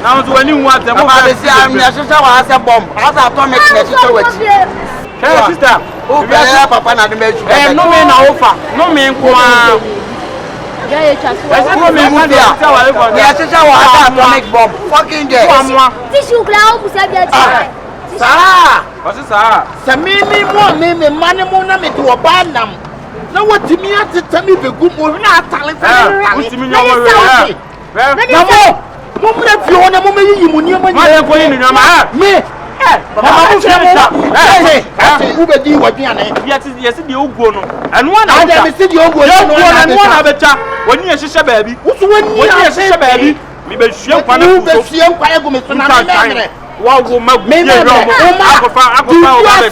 now, do anyone the bomb? As atomic sister, oh, Papa, no man offer, no man. Yeah, just That's what me move there. Yeah, just how I atomic bomb. Fucking dead. Tissue cloud was a Sarah. What's it, Sarah? Samimi mo me mane mo na me to obanam. Na watimi ateta me begu mo na atale fa. Utimi nya wo we. Na mo mra fi ho na mo meyi mu niam nya. Ma ko yin nyama. Me. Mama mo se mo. Ube di waduane. Yes di oguo no. Eno na ada me se di oguo no na becha. Woni ehihye baabi. Usu woni ehihye baabi. Mi be hwie kwa na ku. Be hwie kwa egu me so na me. Wa go magbe akofa o ba be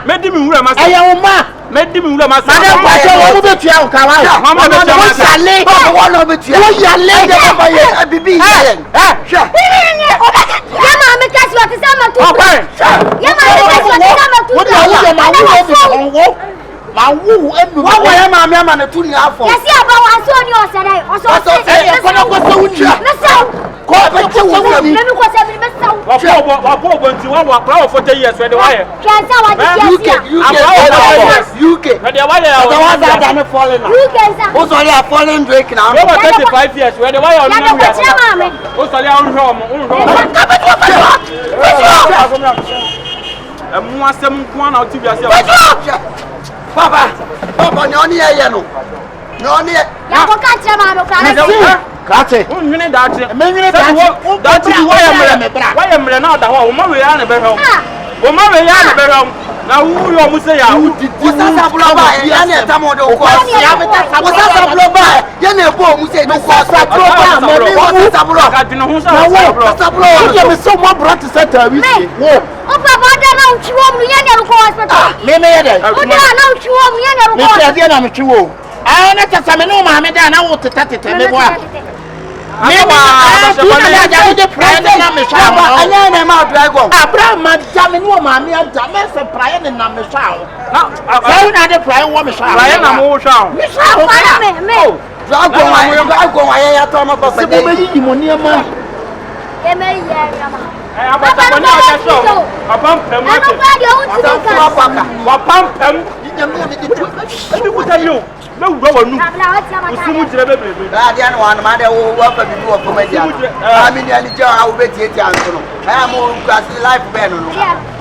medi mi wura masa aya wo ma medi mi wura masa madam pa so wo be tua o ka wa mama be tua masa sale wo no be tua wo ya le de ba ye bibi ye sha ya ma me kasi wa tisa ma tu ya ma me kasi wa tisa ma tu wo ya ma wo ma wo enu wo ya ma me ama na tu ni afọ yesi aba wa so ni osere oso e ko na ko so wunia me saw ko be che wo ni me ko se me saw wa po nti wa pra 40 years we de wa ye kansa wa di UK we de wa ye wa da na falling UK sa o so ya falling drink na over 35 years we de wa ye on ya ko che ma me o so ya on hwe mo asem nko na o ti bi ase Papa ni oni ye no. Ni ya ko ka che ma me ka Kate. Unhwene daate. Menhwene daate. Daate bi wa ye mre na da ho. Wo ma we ya na be hwe. Wo ma we ya na be hwe. Na wu yo mu se ya. Wo sasa bulo ba ya na eta mo de ko. Wo sasa bulo ba ya na ebo mu se no ko sasa bulo ba. Me wo sasa bulo. Ka dinu hu sasa bulo. Wo me so mo brat center wi. Wo. O papa da na uchiwo mu ya na ko hospital. Me ye de. O da na uchiwo mu ya na ko. Me se na me chiwo. Ah na tata me no ma me da na wo tete me bo a. Mewa, tu na ja de prayer na me sha ba anya na ma dragon. Abraham ma ja me no ma me da me se prayer na me sha. Na, sai na de prayer wo me sha. Prayer na mo sha. Me sha ho me. Dragon wa ya to ma papa de. Se mo yi mo ni ma. E me ye ya ma. Abata ko na ya sho. Apam pem wa te. Wa pam pem. Ebi kuta yo. Me wura wanu. Usumu jire bebrebe. Ade an wan ma de wo fa bibi wo fa madia. Ami ni ani ja wo beti eti anso no. Aya mo ukasi life be no no.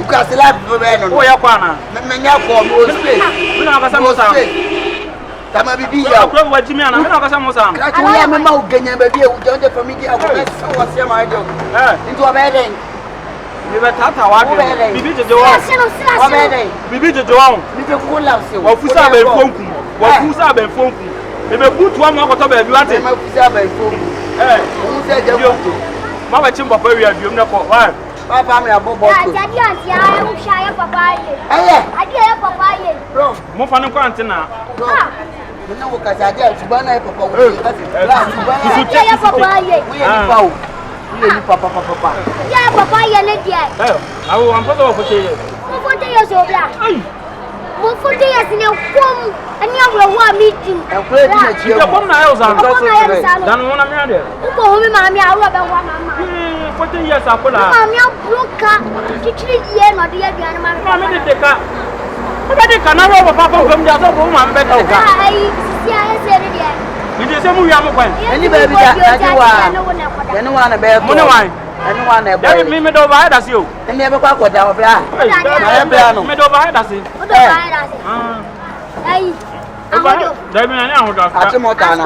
Ukasi life be no no. Wo ya kwa na. Me nya ko mo space. Me na akasa mo sa. Tama bibi ya. Okro wa jimi ana me na akasa mo sa. Ka ko ya me ma ugenya ba bi e wo de family a wo be so wo se ma de. Into obeden. Mi be tata wa de. Bibi jeje wa. Obeden. Bibi jeje wa. Mi be ko la se. Wo fusa be fonku. Wo fusa be fonku. Me be butu am akoto ba bi wate. Ma fusa be fonku. Wo se je fonku. Ma ba chimba pa wi aduom ne ko. Wa. Papa me abo boto. Jadi anti ya wo sha ya papa ye. Adi ya papa ye. Bro, Mo fa ne ko antina. me na wo ka ja de subana e papa wo ka se. Adi ya papa ye. Wo ye ni pa o. Wo ye ni papa. Ya papa ye le dia. Awo am papa wo fote ye. Mo fote ye so bla. Mo fote ye sine kom ani awro wa meeting. E ko e di na chie. Ke bom na ayo zan. Dan wona me ade. Uko ho mi ma mi awro be wa mama. Fote ye sa ko la. Ma mi abroka. Kichiri die no de ya duane ma. Ma me de ka. Mo de ka na ro papa ko mi da so ko ma me de ka. Ai si ya se re die. Ni se mu wi am kwan. Ani ba bi da adi wa. Ani wa na be. Mo ne wan. Ani wa na be. Ya mi do ba da si o. Ani e be kwa koda o bra. Na be no. Me do ba da si. O do ba da si. Ai. Amodo. Da mi na ni ahodo. Ati mo ta na.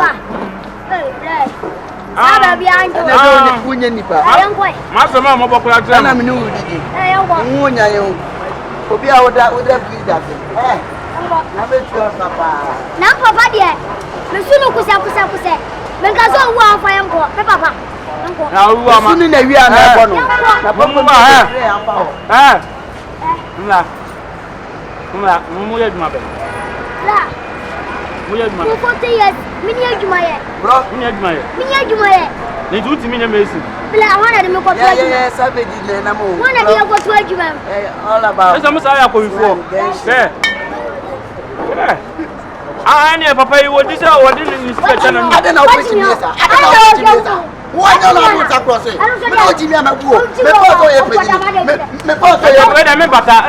Aba bi anjo. Na do ni kunye nipa. Ayan kwai. Ma so ma mo bokura tra. Na me ni wudidi. Ayan kwa. Nwonya ye o. Obi a woda bi da se. Na be tu papa. Na papa de. Me sunu kusa. Men ka so wo afa yan ko. Me papa. Na ruwa ma. Sunu na wi a na bo no. Na Mo papa ba Mla, mo ye duma be. La. Mo ye duma. Mo fote yes. Mi ni aduma ye. Bro, Mo ye duma ye. Mi ni aduma ye. Ni tu ti mi ne mesi. Bla wana de me ko to aduma. yeah, savage le na mo. Wana de ko to aduma. All about. Esa mo sa ya ko before. Ani papa yi wodi se wodi ni se chana. Ada na operation yesa. Wanya na mo ta cross e. Me no jimi amabuo. Me pa to e pedi. Me pa to e. We da me bata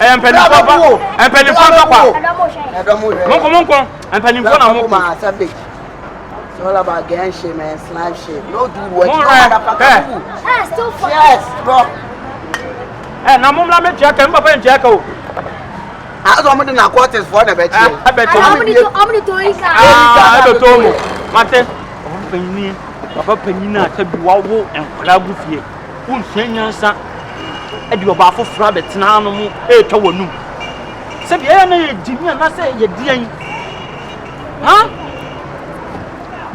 empeni papa. Empeni papa kwa. Edo mo. Monko. Empeni papa na monko. Ma savage. all about gang shit, man. Slime shit. No dude what you Still for yes, bro. Eh, na mum la me check am papa check o. As I'm in the quarters for the bet. I'm going to eat. I be to mo. Mate. On penni. Papa penni na tabi wawo enkra bu fie. Un hwanyansa e di oba afofra betena no mu e twa wonum. Se bia na ye dimi na se ye dian. Ha?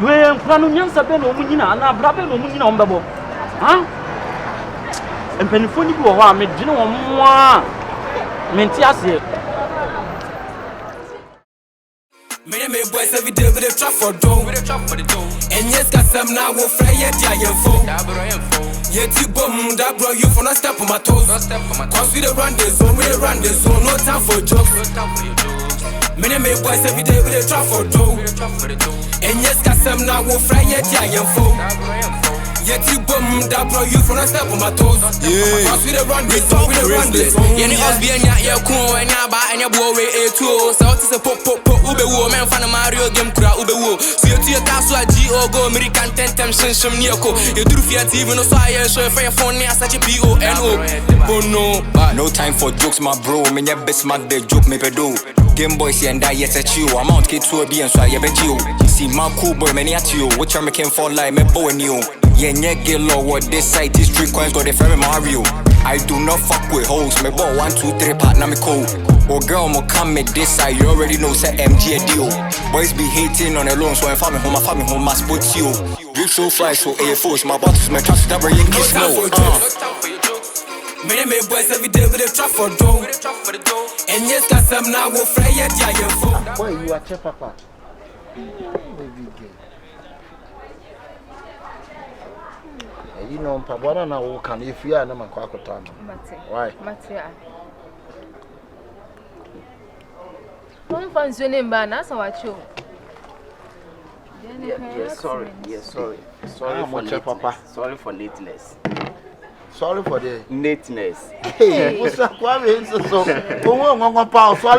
We enkra no nyansa be no mu nyina na bra be no mu nyina ombebo. Ha? Empenifo ni bi wo ho a me dwene wo mo a menti ase. Me boys every day with a trap for dough. And yes, got some now will fry yet, yeah, phone. Yet you bum that bro, you for not step on my toes. Cause we the run the zone, no time for jokes. Me boys every day with a trap for dough. And yes, got some now will fry yet, yeah, phone. Yet you bum that bro, you for not step on my toes. Cause we the run the zone, Yenny us be your cool and your bar and your boy a tool. So it's a pop. Ube wo men fan Mario game kura ube wo so you your taso a go go American 10 times shim nioko you do fear TV no so I show for your phone as such a PONO no time for jokes my bro me nya best mag the joke me pedo Game Boy see and die yes at you amount kid to be and so I bet you see my cool boy many at you which I'm making for like me boy and you yeah get low what this side is street coins got the friend Mario I do not fuck with hoes me boy 1 2 3 partner me cool. Oh girl, mo come make this side. You already know say MG a deal. Boys be hating on alone, so I family home, my sports you. Drip so fly, so AFOs, my bottles, my trust never in kiss no. Me boys every day with a trap for dough. And yes, got some now will fry yet, yeah, phone. Boy, you are chef papa. You know, Papa, now who can if you are no man kwakota. Why? Don't fancy your name, man. That's how I show. Sorry for lateness. Sorry for the Neatness. Hey, what's up? Sorry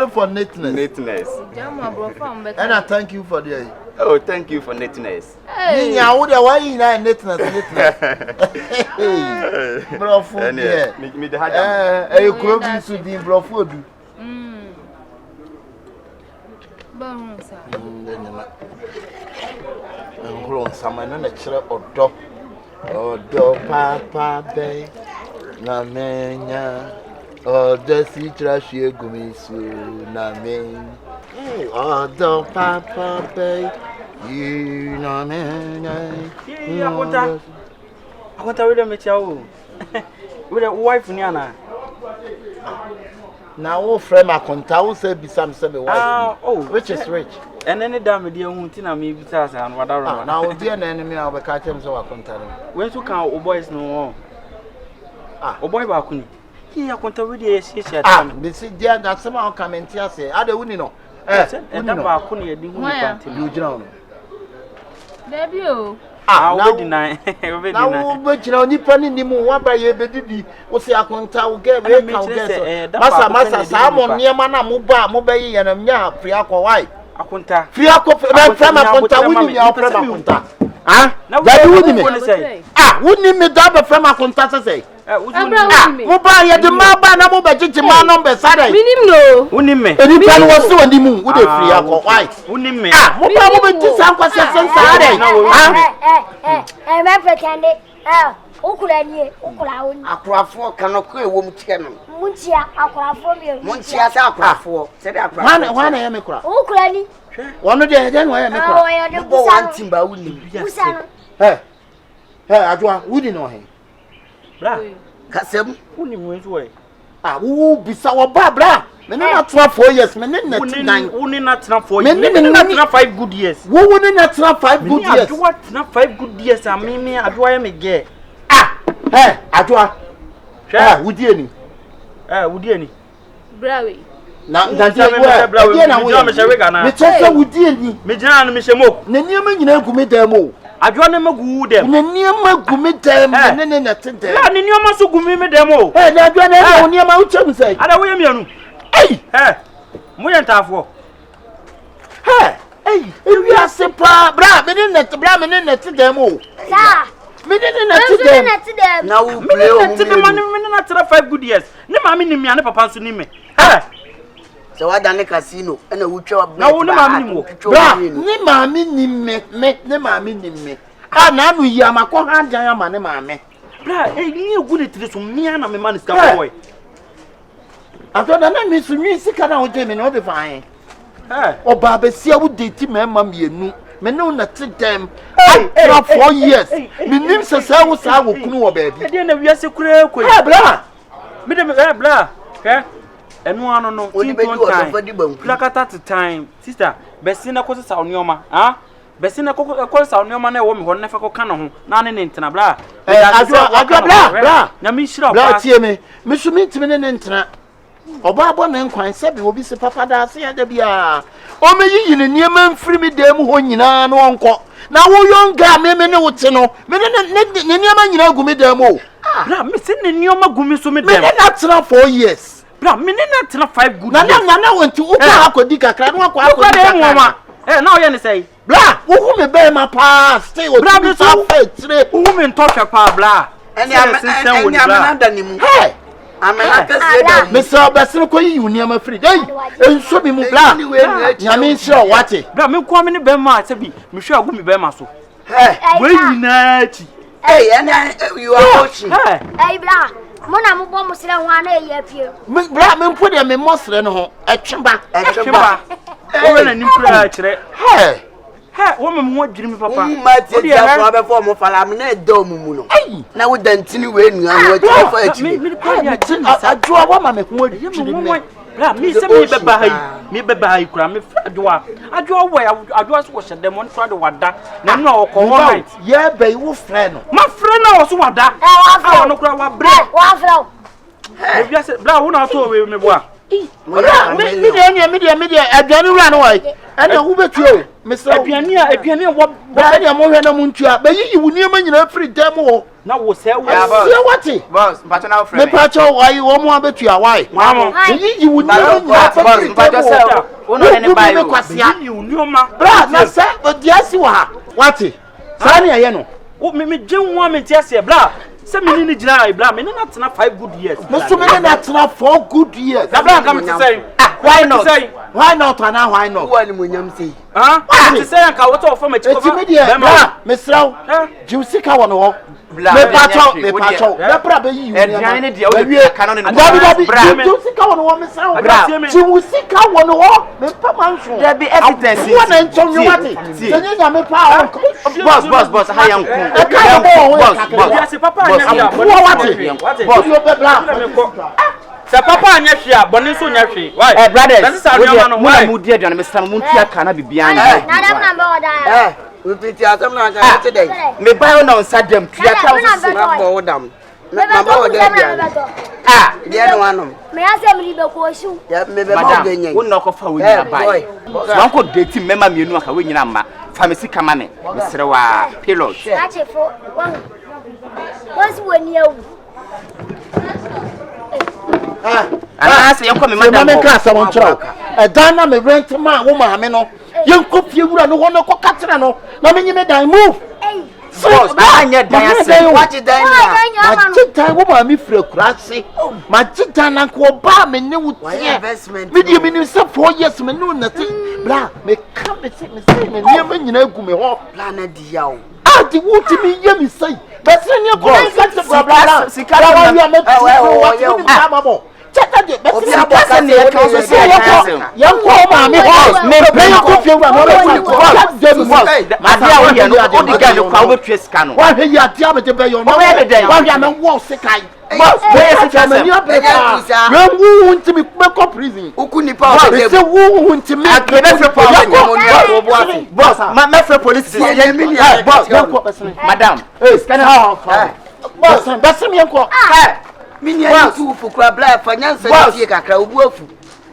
for neatness. And I thank you for the. Oh, thank you for neatness. Hey, why you not neatness? Bro, food. Me the hard. You could be to the bro food. Odo papa bay na menya odo si trashie gumisu na men odo papa bay you na menya I want to read a mecha with a wife niana. Now, oh, friend, I can't tell say be some wife. Which is rich. And any damn dear Muntina me because and whatever. Now, dear enemy, I'll be catching so I can't tell him. When to count boys no more. Boy Bakuni. He I can't really see. This is dear that somehow come and tell say, I don't know. And that Bakuni didn't you drown. Debut. Now, deny. Now, but you know, Nippon in the moon, one by your baby, was I can't tell, get Massa, Salmon, near Mana, Mobile, and a Mia, Priaco White. Akunta. Priaco, Akunta, winning your Akunta. Now, what do you say? Wouldn't me double from Akunta say? Mobile, the Mabana, Mobile, my number, Saturday. Winning me. And you was so in the moon, would it free Aqua White? Winning me. Mobile, to some question Saturday. I'm pretending. Okulani, Okulaun. Aquafo cannot go woman channel. Munchia, Aquafo, Munchia, Aquafo, said Aqua. One I am a crop. Okulani. One of the then I am a crop. One timber will Hey, I wouldn't know him. Cassem, who went away. Who be sour Barbara? Men not 4 years, men not 4 years, not 5 good years. Who wouldn't not 5 good years? What not 5 good years? I mean, me, I do I am a gay. Hey, I do. Would you any? Would you any? Brawy. Now, that's a would you? Major Michemo, Neniaman, you know, commit them. I do not go them. Neniaman commit them, and then I think that you must go me demo. Hey, I do not near my chum say. I don't know. Hey, Moyan Tafo. Hey, we are sepa, bra, me didn't them all. Sir, Me didn't them. Now, Me not 5 good years. Ne mami ni me ane papa so ni me. so what done casino and a witcher. Na wo ne mami ni mo. Bra, ni mami ni me. Ah, na no yi amakọ hanjan ya ma ne mame. Bra, ni egu ne tire so me na me man is ka boy. Ato na me sunwi sika na wo je me no be fine. Oba besia wo date mema mienu. Me no na ti dem. After 4 years. Me nim se sa wo sa wo kunu wo baabi. E dey na wiase kura ekoi. Bra. Me dem bra. Enu ano no plakata to time. Sister, besi na kosa sa onioma. Besi na kosa sa onioma na wo me ho na fa ko ka no ho. Na ne ntena bra. Bra. Na me shira bra tie me. Me so me ntime ne ntena. Oba abo na nkwan se bi obi se papa da se ya da bia. O me yi ne niema mfiri me dem ho nyina no onko. Na wo yonga me ne wote no. Me ne niema nyina gu me dem o. Bra, me se ne niema gu me so me dem. Me na tena 4 years. Bra, me na tena 5 good years. Na wenti wo kwa akodi kakra no akwa akodi kakra. Na o ye ne say. Bra, wo hu me be ma pa stay o. Bra, me so tire. Wo me ntosha pa bra. Eni amena ni mu. Hey. Amena kase da. Me so besin ko yi uniam afri. Hey, enso bi mu bra. Nyame nshira wate. Bra, me ko me ne be ma se bi. Me hwe agu me be ma so. Hey, we nyina chi. Hey, and you are watching. Hey, bra. Mona mo bom sere ho ana e ya pie. Me bra me mpo de me mosre no ho. Etwemba. Wo na nimpra kire. Hey. Wo me mo adwiri me papa. Ma tie dia so abefo mo fala me na edo mu no. Na wo dantini we nua no wa tie fa achi. Me ko ya chi adwoa wa ma me ho adwiri me. Bra, me se me be ba hai kura me fra adwoa wo ya adwoa so wo hyedem on fra de wada na no ko one night ye be wo frɛ no ma fra na wo so wada wa no kura wa bre wa fra e bia se bra wo na to we me boa me dia aduane wura no wai ana wo betuo me se aduane wo bra dia mo hwɛ na mo ntua be yi wo niema nyina firi dem wo na wo se wo wati boss mpacho na frɛ me pacho wai wo mo abetua wai mamo yi wo niema nyina firi mpacho se wo no ne bai wo ni unioma bra na se dia si wa wati sa ne aye no wo me gyenwa me tia se bra se me ni gina bra me na tena 5 good years me so me na tena 4 good years na bra come to say why not and why not wo ni mo nyam sei to say ka what of me chiko bra me sraw jiusika wono ho me pacho bra be yi edian ne dia wo ka no ne bra jiusika wono ho me sraw bra jiusika wono ho me pa manso there be evidence wo na nchon you wati senye nya me pa boss ha yan ku boss yes papa anya boss you be bra se papa anya hwe a bone so nya hwe why brothers that's how you man why mu di aduane me sram mu ntia kana bibia nya na dem na be oda we piti asem na ka today me buy no sadam tua ta wo na bo dam me ba wo da bia dia no anom me ase me libe ko shu ya me be ma ganyen wo no ko fa wo nyina bai wan ko date mema mienu aka wo nyina ma fa me sika ma me sere wa pilot ache fo wonsi woni awu se yanko me madam me ka sa won chiro dan na me rent ma wo ma me no yanko fie wura no ho no ko katra no na me nyime dan move boss anya dan ase what dan na ma chitan wo ma me fira kurase ma chitan na ko ba me ne wutie investment me die me ni se 4 years me no na ti bra me ka me se me ne ma nyina gu me ho plan na di yawo ati wuti mi ye mi sei bese ni ko se bra sika wa ya me ti wa mabo chata de bese ni bose ne ya kan so se yanko ma mi ho me pe yanko fie wa no me ko ma dia wo ye no o di ga no kwa wo twa sika no wa hwe ya dia me de be yo no wa hwe me wo sikai boss be se me ni abeka me wu unti mi me ko prison uku nipa o de se wu unti mi Akabenezer boss ma me free police boss yanko bese madam scan boss bese mi yanko mini ani tu fukura bla fa nyansa tie kakra obu afu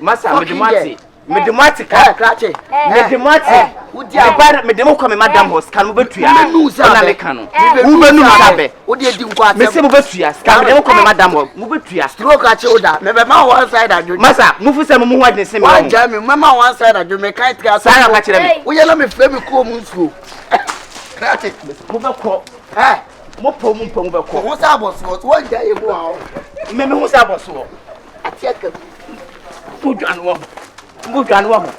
masa me de mate Medematica, Cratchet, Medematic, would you have Medemo me Madame was can move to American? Woman, what did you want? Miss Movetrias, can never come Madame Movetrias, stroke at shoulder, never one side at you. Massa, move some more than same one, Jamie, Mamma one side at you, make kite gas. We are not me flame cool school. Cratchet, move a crop. Eh, Mopo Mumpo, what's I was one day. Remember what's I was. I check it. Put on one. Move on, woman.